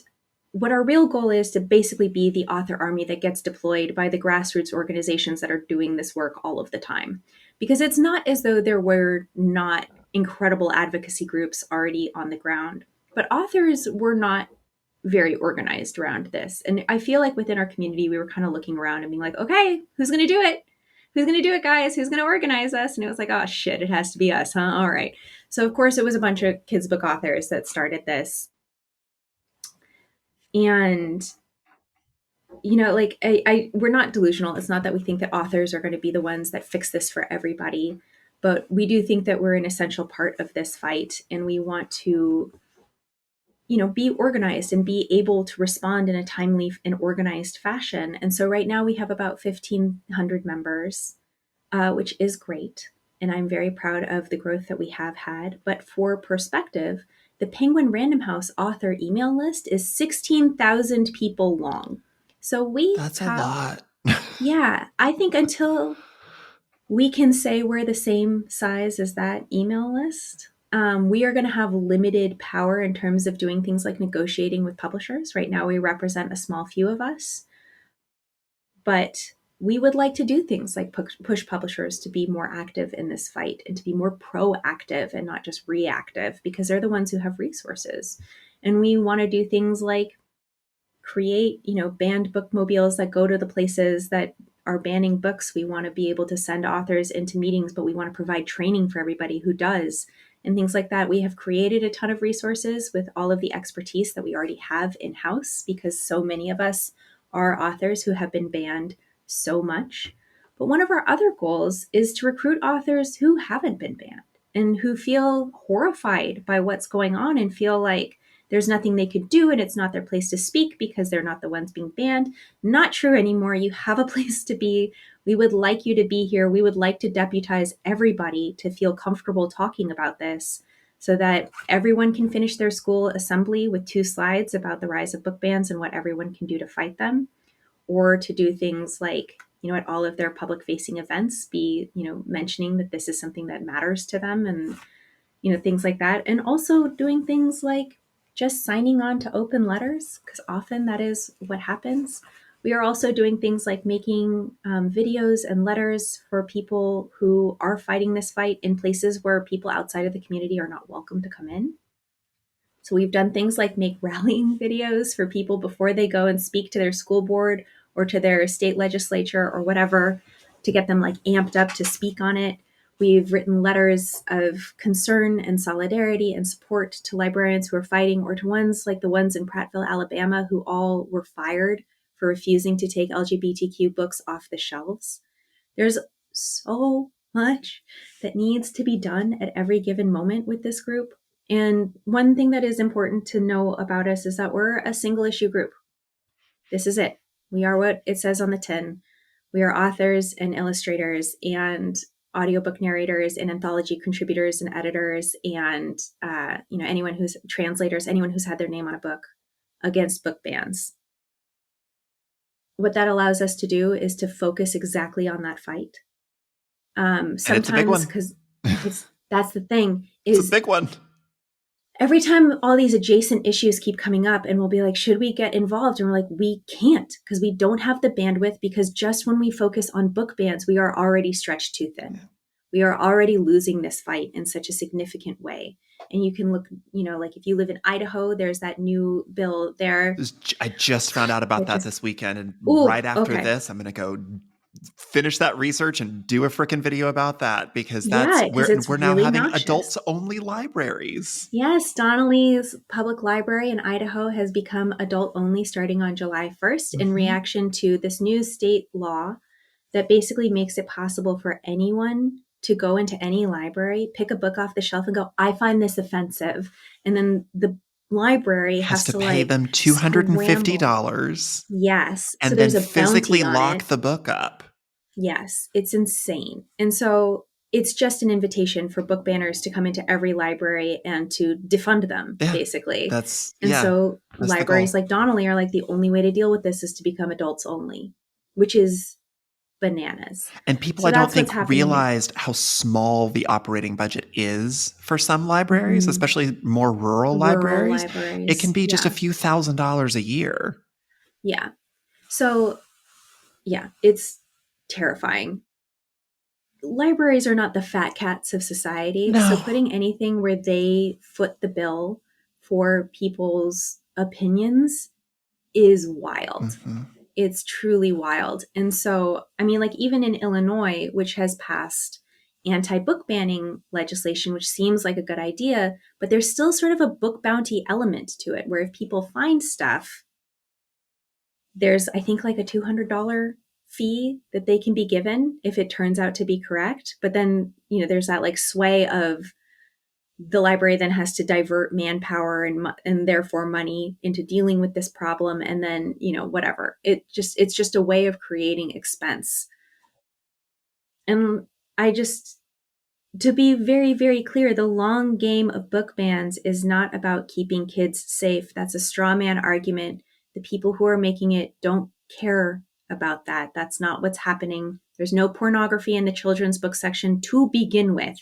what our real goal is to basically be the author army that gets deployed by the grassroots organizations that are doing this work all of the time. Because it's not as though there were not incredible advocacy groups already on the ground, but authors were not very organized around this. And I feel like within our community, we were kind of looking around and being like, okay, who's going to do it? Who's going to do it, guys? Who's going to organize us? And it was like, oh, shit, it has to be us, huh? All right. So, of course, it was a bunch of kids' book authors that started this. And like we're not delusional. It's not that we think that authors are going to be the ones that fix this for everybody, but we do think that we're an essential part of this fight, and we want to be organized and be able to respond in a timely and organized fashion. And so right now we have about 1,500 members, which is great, and I'm very proud of the growth that we have had. But for perspective, the Penguin Random House author email list is 16,000 people long. So we That's a have, lot. yeah, I think until we can say we're the same size as that email list, we are going to have limited power in terms of doing things like negotiating with publishers. Right now, we represent a small few of us, but we would like to do things like push publishers to be more active in this fight and to be more proactive and not just reactive, because they're the ones who have resources. And we want to do things like create, banned bookmobiles that go to the places that are banning books. We want to be able to send authors into meetings, but we want to provide training for everybody who does and things like that. We have created a ton of resources with all of the expertise that we already have in-house, because so many of us are authors who have been banned so much. But one of our other goals is to recruit authors who haven't been banned and who feel horrified by what's going on and feel like there's nothing they could do and it's not their place to speak because they're not the ones being banned. Not true anymore. You have a place to be. We would like you to be here. We would like to deputize everybody to feel comfortable talking about this so that everyone can finish their school assembly with 2 slides about the rise of book bans and what everyone can do to fight them, or to do things like, at all of their public facing events, be, mentioning that this is something that matters to them and, things like that. And also doing things like just signing on to open letters, because often that is what happens. We are also doing things like making videos and letters for people who are fighting this fight in places where people outside of the community are not welcome to come in. So we've done things like make rallying videos for people before they go and speak to their school board or to their state legislature or whatever, to get them like amped up to speak on it. We've written letters of concern and solidarity and support to librarians who are fighting, or to ones like the ones in Prattville, Alabama, who all were fired for refusing to take LGBTQ books off the shelves. There's so much that needs to be done at every given moment with this group. And one thing that is important to know about us is that we're a single issue group. This is it. We are what it says on the tin. We are authors and illustrators and audiobook narrators and anthology contributors and editors and anyone who's translators, anyone who's had their name on a book, against book bans. What that allows us to do is to focus exactly on that fight. Sometimes, because that's the thing, is it's a big one. Every time all these adjacent issues keep coming up, and we'll be like, should we get involved? And we're like, we can't, because we don't have the bandwidth, because just when we focus on book bans, we are already stretched too thin. We are already losing this fight in such a significant way. And you can look, like if you live in Idaho, there's that new bill there. I just found out about that this weekend. And right after this, I'm going to go finish that research and do a freaking video about that, because we're now really having noxious. adults only libraries. Yes, Donnelly's Public Library in Idaho has become adult only starting on July 1st in reaction to this new state law that basically makes it possible for anyone to go into any library, pick a book off the shelf and go, I find this offensive. And then the library has to pay them $250. Yes. And so then physically lock the book up. Yes, it's insane. And so it's just an invitation for book banners to come into every library and to defund them, basically. So libraries like Donnelly are like, the only way to deal with this is to become adults only, which is bananas. And people, I don't think, realized how small the operating budget is for some libraries, especially more rural libraries. It can be just a few $1,000s a year. Yeah. So, it's terrifying. Libraries are not the fat cats of society. No. So putting anything where they foot the bill for people's opinions is wild. It's truly wild. And so, even in Illinois, which has passed anti-book banning legislation, which seems like a good idea, but there's still sort of a book bounty element to it, where if people find stuff, there's, I think, like a $200 fee that they can be given if it turns out to be correct. But then, there's that like sway of the library then has to divert manpower and therefore money into dealing with this problem. And then, whatever. It's just a way of creating expense. And to be very, very clear, the long game of book bans is not about keeping kids safe. That's a straw man argument. The people who are making it don't care about that. That's not what's happening. There's no pornography in the children's book section to begin with.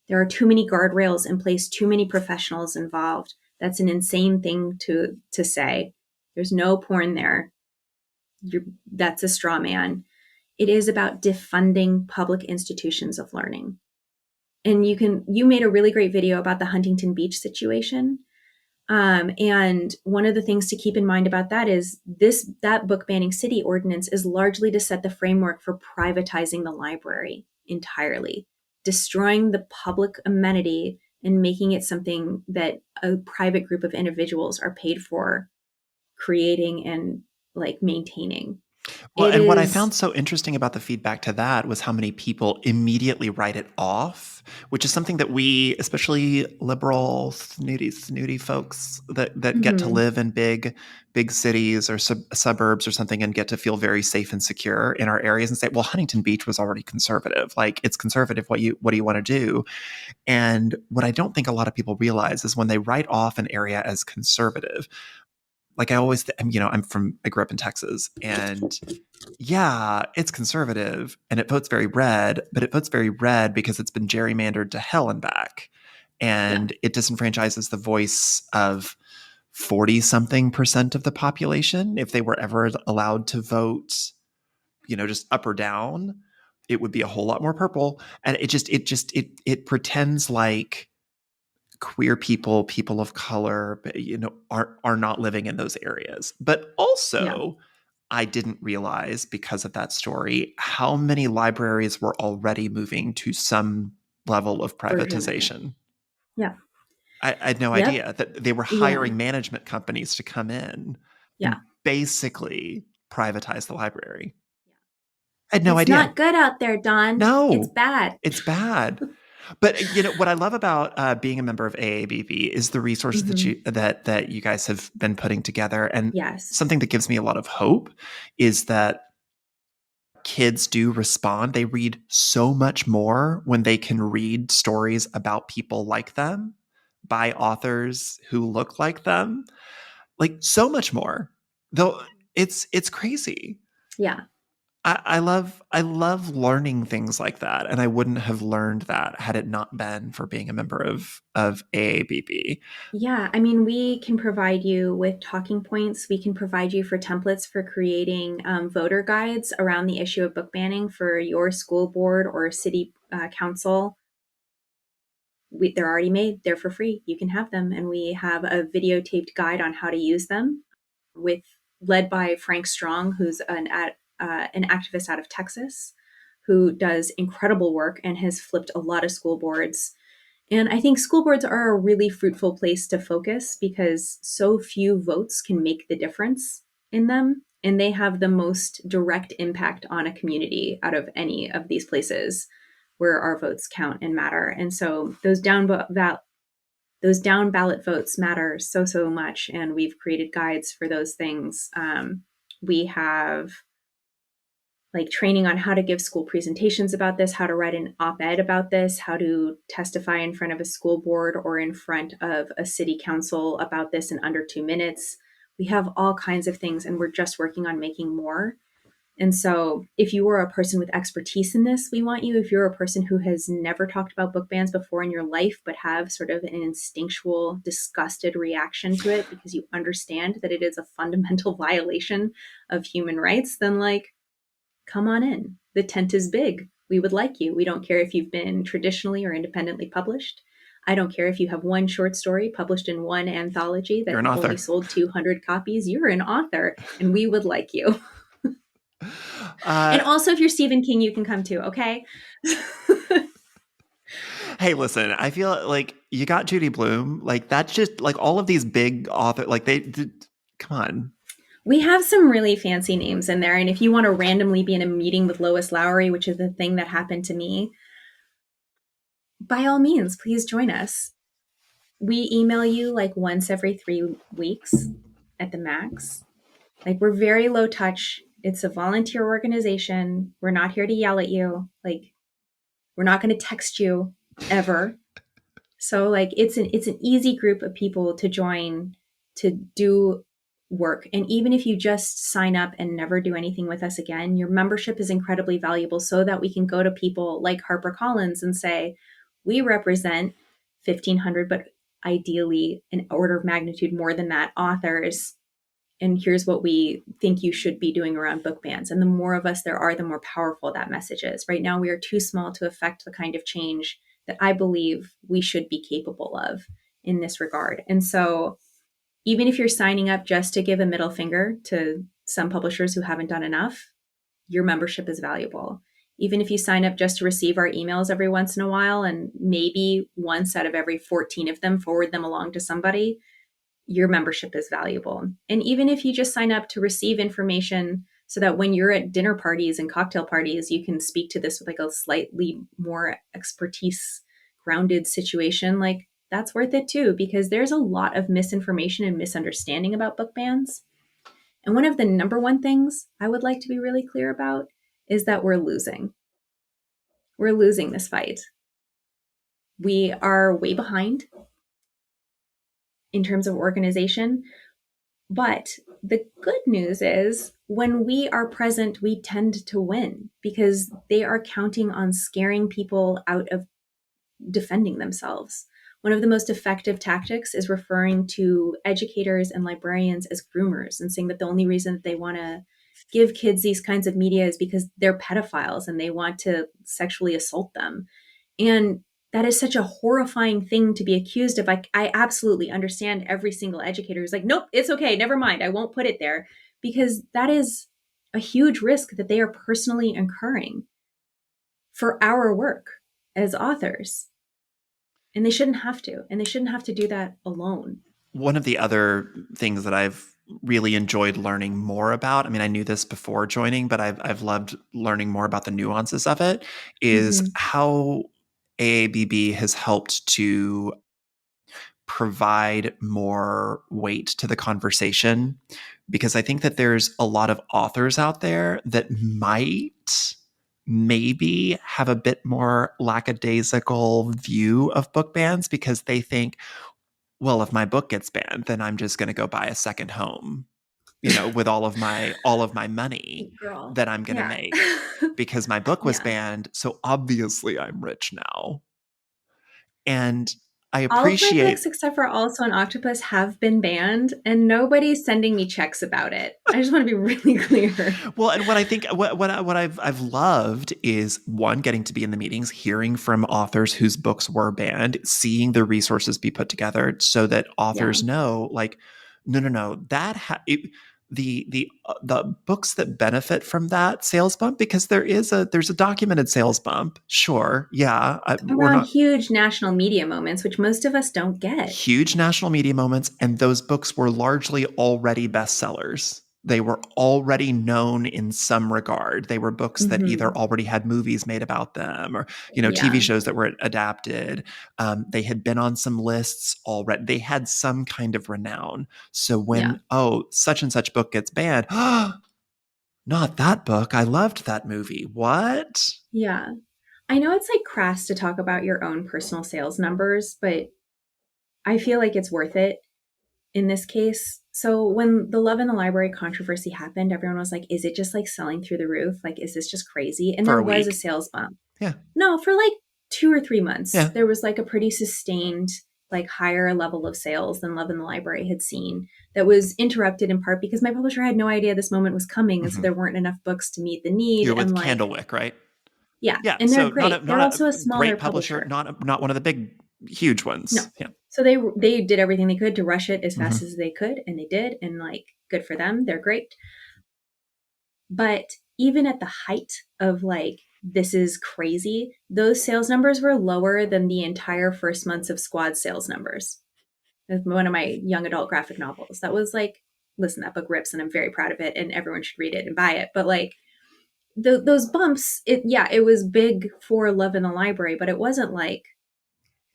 There are too many guardrails in place, too many professionals involved. That's an insane thing to say. There's no porn there. That's a straw man. It is about defunding public institutions of learning. And you made a really great video about the Huntington Beach situation. And one of the things to keep in mind about that is that book banning city ordinance is largely to set the framework for privatizing the library entirely, destroying the public amenity and making it something that a private group of individuals are paid for creating and like maintaining. Well, what I found so interesting about the feedback to that was how many people immediately write it off, which is something that we, especially liberal, snooty folks that get to live in big cities or suburbs or something and get to feel very safe and secure in our areas, and say, well, Huntington Beach was already conservative. Like, it's conservative. What do you want to do? And what I don't think a lot of people realize is when they write off an area as conservative, like I always, I grew up in Texas, and it's conservative and it votes very red, but it votes very red because it's been gerrymandered to hell and back. And it disenfranchises the voice of 40 something percent of the population, if they were ever allowed to vote, just up or down, it would be a whole lot more purple. And it pretends like queer people of color, are not living in those areas. But Yeah, also, I didn't realize, because of that story, how many libraries were already moving to some level of version of it. privatization. Yeah. I had no Yep. idea that they were Yeah. hiring management companies to come in Yeah. and basically privatize the library. I had no It's idea. not good out there, Don. It's No, bad. it's bad. But what I love about being a member of AABV is the resources that Hmm. you guys have been putting together, and Yes. something that gives me a lot of hope is that kids do respond. They read so much more when they can read stories about people like them by authors who look like them, like so much more. Though it's crazy. Yeah. I love learning things like that, and I wouldn't have learned that had it not been for being a member of AABB. Yeah, I mean, we can provide you with talking points. We can provide you for templates for creating voter guides around the issue of book banning for your school board or city council. They're already made. They're for free. You can have them, and we have a videotaped guide on how to use them, with led by Frank Strong, who's an activist out of Texas, who does incredible work and has flipped a lot of school boards. And I think school boards are a really fruitful place to focus because so few votes can make the difference in them. And they have the most direct impact on a community out of any of these places where our votes count and matter. And so those down ballot votes matter so much. And we've created guides for those things. We have like training on how to give school presentations about this, how to write an op-ed about this, how to testify in front of a school board or in front of a city council about this in under 2 minutes. We have all kinds of things, and we're just working on making more. And so if you are a person with expertise in this, we want you. If you're a person who has never talked about book bans before in your life, but have sort of an instinctual, disgusted reaction to it because you understand that it is a fundamental violation of human rights, then come on in. The tent is big. We would like you. We don't care if you've been traditionally or independently published. I don't care if you have one short story published in one anthology You're that an only author. sold 200 copies. You're an author, and we would like you. And Uh, also, if you're Stephen King, you can come too, okay? hey, listen, I feel like you got Judy Blume. Like that's just like all of these big author. Like come on. We have some really fancy names in there. And if you want to randomly be in a meeting with Lois Lowry, which is the thing that happened to me, by all means, please join us. We email you like once every 3 weeks at the max. Like, we're very low touch. It's a volunteer organization. We're not here to yell at you. Like, we're not going to text you ever. So like it's an easy group of people to join to do work. And even if you just sign up and never do anything with us again, your membership is incredibly valuable so that we can go to people like HarperCollins and say, we represent 1,500, but ideally an order of magnitude more than that, authors. And here's what we think you should be doing around book bans. And the more of us there are, the more powerful that message is. Right now, we are too small to affect the kind of change that I believe we should be capable of in this regard. And so, even if you're signing up just to give a middle finger to some publishers who haven't done enough, your membership is valuable. Even if you sign up just to receive our emails every once in a while, and maybe once out of every 14 of them forward them along to somebody, your membership is valuable. And even if you just sign up to receive information so that when you're at dinner parties and cocktail parties, you can speak to this with like a slightly more expertise grounded situation, like that's worth it too, because there's a lot of misinformation and misunderstanding about book bans. And one of the number one things I would like to be really clear about is that we're losing. We're losing this fight. We are way behind in terms of organization. But the good news is when we are present, we tend to win because they are counting on scaring people out of defending themselves. one of the most effective tactics is referring to educators and librarians as groomers and saying that the only reason that they want to give kids these kinds of media is because they're pedophiles and they want to sexually assault them. And that is such a horrifying thing to be accused of. I absolutely understand every single educator who's like, nope, it's okay, never mind, I won't put it there, because that is a huge risk that they are personally incurring for our work as authors. And they shouldn't have to. And they shouldn't have to do that alone. One of the other things that I've really enjoyed learning more about, I mean, I knew this before joining, but I've loved learning more about the nuances of it, is Mm-hmm. how AABB has helped to provide more weight to the conversation. Because I think that there's a lot of authors out there that might maybe have a bit more lackadaisical view of book bans because they think, well, if my book gets banned, then I'm just going to go buy a second home, with all of my money Girl. that I'm going to Yeah. make because my book was Yeah. banned. So obviously I'm rich now. And I All of my appreciate books, except for Also an Octopus, have been banned, and nobody's sending me checks about it. I just want to be really clear. well, and what I think what I've loved is one, getting to be in the meetings, hearing from authors whose books were banned, seeing the resources be put together so that Yeah. authors know, like, no, the books that benefit from that sales bump, because there's a documented sales bump. Sure, yeah, we're Around not huge national media moments, which most of us don't get. huge national media moments, and those books were largely already bestsellers. They were already known in some regard. They were books that either Mm-hmm. already had movies made about them, or TV Yeah. shows that were adapted. They had been on some lists already. They had some kind of renown. So Yeah. when such and such book gets banned, not that book. I loved that movie. What? Yeah. I know it's like crass to talk about your own personal sales numbers, but I feel like it's worth it in this case. So when the Love in the Library controversy happened, everyone was like, is it just like selling through the roof? Like, is this just crazy? And For there a was a week? sales bump. Yeah, No, for like 2 or 3 months, yeah. there was like a pretty sustained, like higher level of sales than Love in the Library had seen, that was interrupted in part because my publisher had no idea this moment was coming. And so Hmm. there weren't enough books to meet the need. You're And with like, Candlewick, right? yeah, Yeah, and they're so not a great. not They're a also a smaller great publisher, publisher. not one of the big huge No. ones. Yeah. So they did everything they could to rush it as fast Hmm. as they could, and they did, and like good for them. They're great. But even at the height of like this is crazy, those sales numbers were lower than the entire first months of Squad sales numbers. It's one of my young adult graphic novels. That was like, listen, that book rips, and I'm very proud of it, and everyone should read it and buy it. But like those bumps, it was big for Love in the Library, but it wasn't like,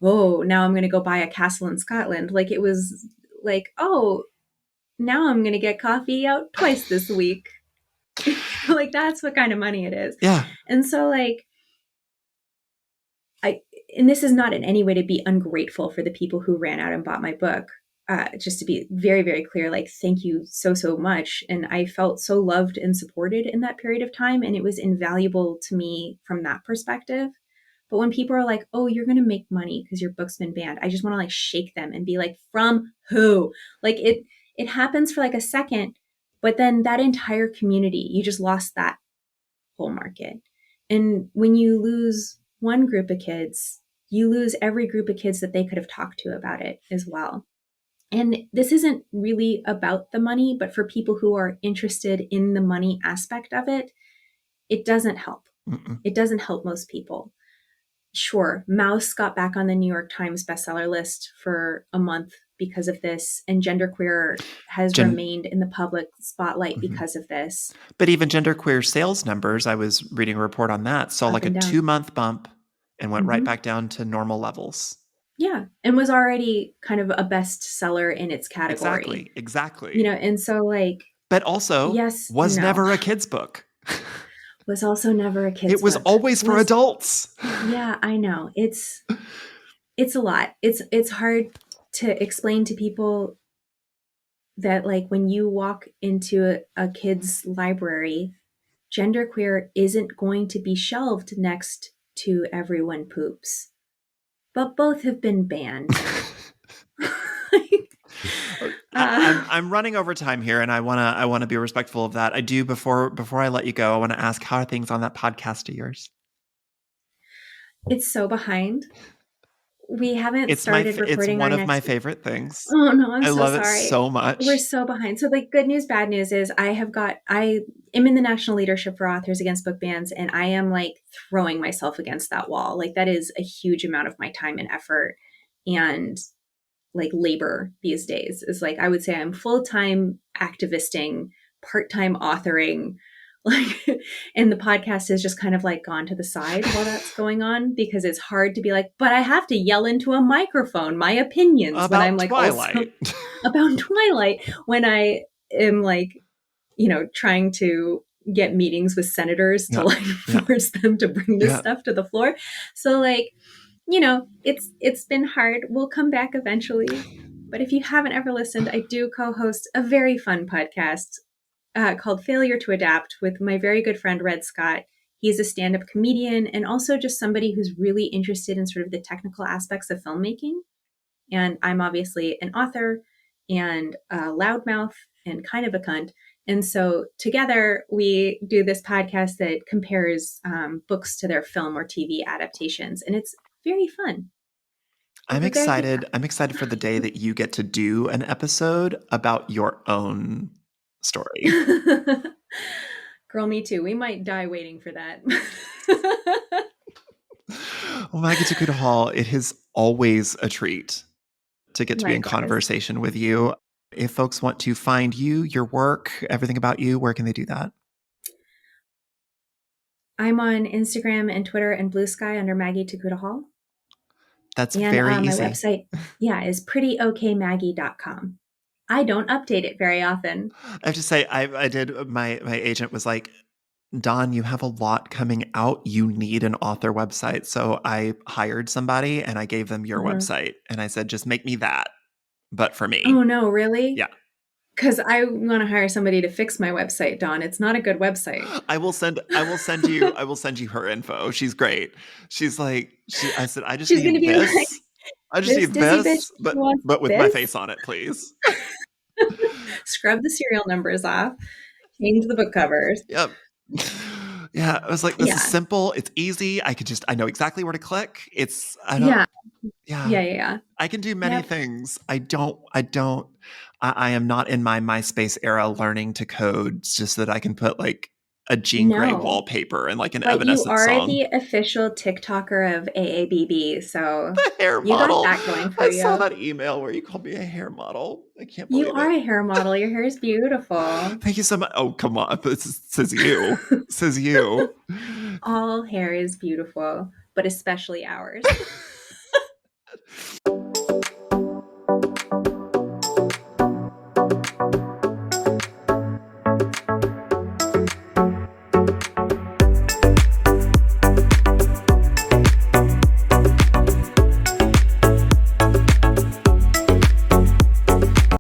oh, now I'm going to go buy a castle in Scotland. Like it was like, oh, now I'm going to get coffee out twice this week. Like that's what kind of money it is. Yeah. And so like I and this is not in any way to be ungrateful for the people who ran out and bought my book. Just to be very, very clear, like thank you so much. And I felt so loved and supported in that period of time. And it was invaluable to me from that perspective. But when people are like, oh, you're going to make money because your book's been banned, I just want to like shake them and be like, from who? Like it happens for like a second, but then that entire community, you just lost that whole market. And when you lose one group of kids, you lose every group of kids that they could have talked to about it as well. And this isn't really about the money, but for people who are interested in the money aspect of it, it doesn't help. Mm-mm. It doesn't help most people. Sure, Mouse got back on the New York Times bestseller list for a month because of this, and genderqueer has Gen- remained in the public spotlight mhm. because of this. But even genderqueer sales numbers, I was reading a report on that, saw Up like a and down. 2 month bump and went right Mm-hmm. back down to normal levels. Yeah, and was already kind of a bestseller in its category. Exactly. Exactly. And so like, But also yes, was no, never a kid's book. was also never a It kid's was book. always for Was adults. Yeah, I know. It's a lot. It's hard to explain to people that like when you walk into a kid's library, genderqueer isn't going to be shelved next to Everyone Poops. but both have been banned. I'm running over time here, and I wanna be respectful of that. I do before I let you go. I want to ask, how are things on that podcast of yours? It's so behind. We haven't started It's recording our one of my next. favorite things. Oh no, I'm I so love it sorry. so We're much. so behind. So like good news, bad news is I am in the national leadership for Authors Against Book Bans, and I am like throwing myself against that wall. Like that is a huge amount of my time and effort and like labor these days. Is like I would say I'm full-time activisting, part-time authoring, like, and the podcast has just kind of like gone to the side while that's going on because it's hard to be like, but I have to yell into a microphone my opinions when I'm About like also Twilight. about Twilight when I am like, trying to get meetings with senators to Yeah. like Yeah. force them to bring this Yeah. stuff to the floor. So like, it's been hard. We'll come back eventually. But if you haven't ever listened, I do co-host a very fun podcast called Failure to Adapt with my very good friend Red Scott. He's a stand-up comedian and also just somebody who's really interested in sort of the technical aspects of filmmaking. And I'm obviously an author and a loudmouth and kind of a cunt. And so together we do this podcast that compares books to their film or TV adaptations. And it's very fun. I'm We're very good excited. time. I'm excited for the day that you get to do an episode about your own story. Girl, me too. We might die waiting for that. Well, Maggie Tokuda-Hall, it is always a treat to get to be in Likewise. conversation with you. If folks want to find you, your work, everything about you, where can they do that? I'm on Instagram and Twitter and Blue Sky under Maggie Tokuda-Hall. That's And very my easy. website, is prettyokmaggie.com. I don't update it very often. I have to say, I did. My agent was like, Don, you have a lot coming out. You need an author website. So I hired somebody and I gave them your Uh-huh. website. And I said, just make me that, but for Oh me. no, really? Yeah. Because I want to hire somebody to fix my website, Dawn. It's not a good website. I will send you her info. She's great. She's like, I said, I just She's going to need be like, this. I just this need dizzy bitch this, wants but with my this. face on it, please. Scrub the serial numbers off. Change the book covers. Yep. Yeah, I was like, this is Yeah. simple. It's easy. I know exactly where to click. Yeah. Yeah, Yeah. I can do many Yep. things. I am not in my MySpace era learning to code just so that I can put like a Jean Grey No. wallpaper and like an But you Evanescence are song. the official TikToker of AABB. So The hair you got model. that going for I saw you. that email where you called me a hair model. I can't You believe are it. a hair model. Your hair is beautiful. Thank you so much. Oh, come on. Says you. Says you. All hair is beautiful, but especially ours.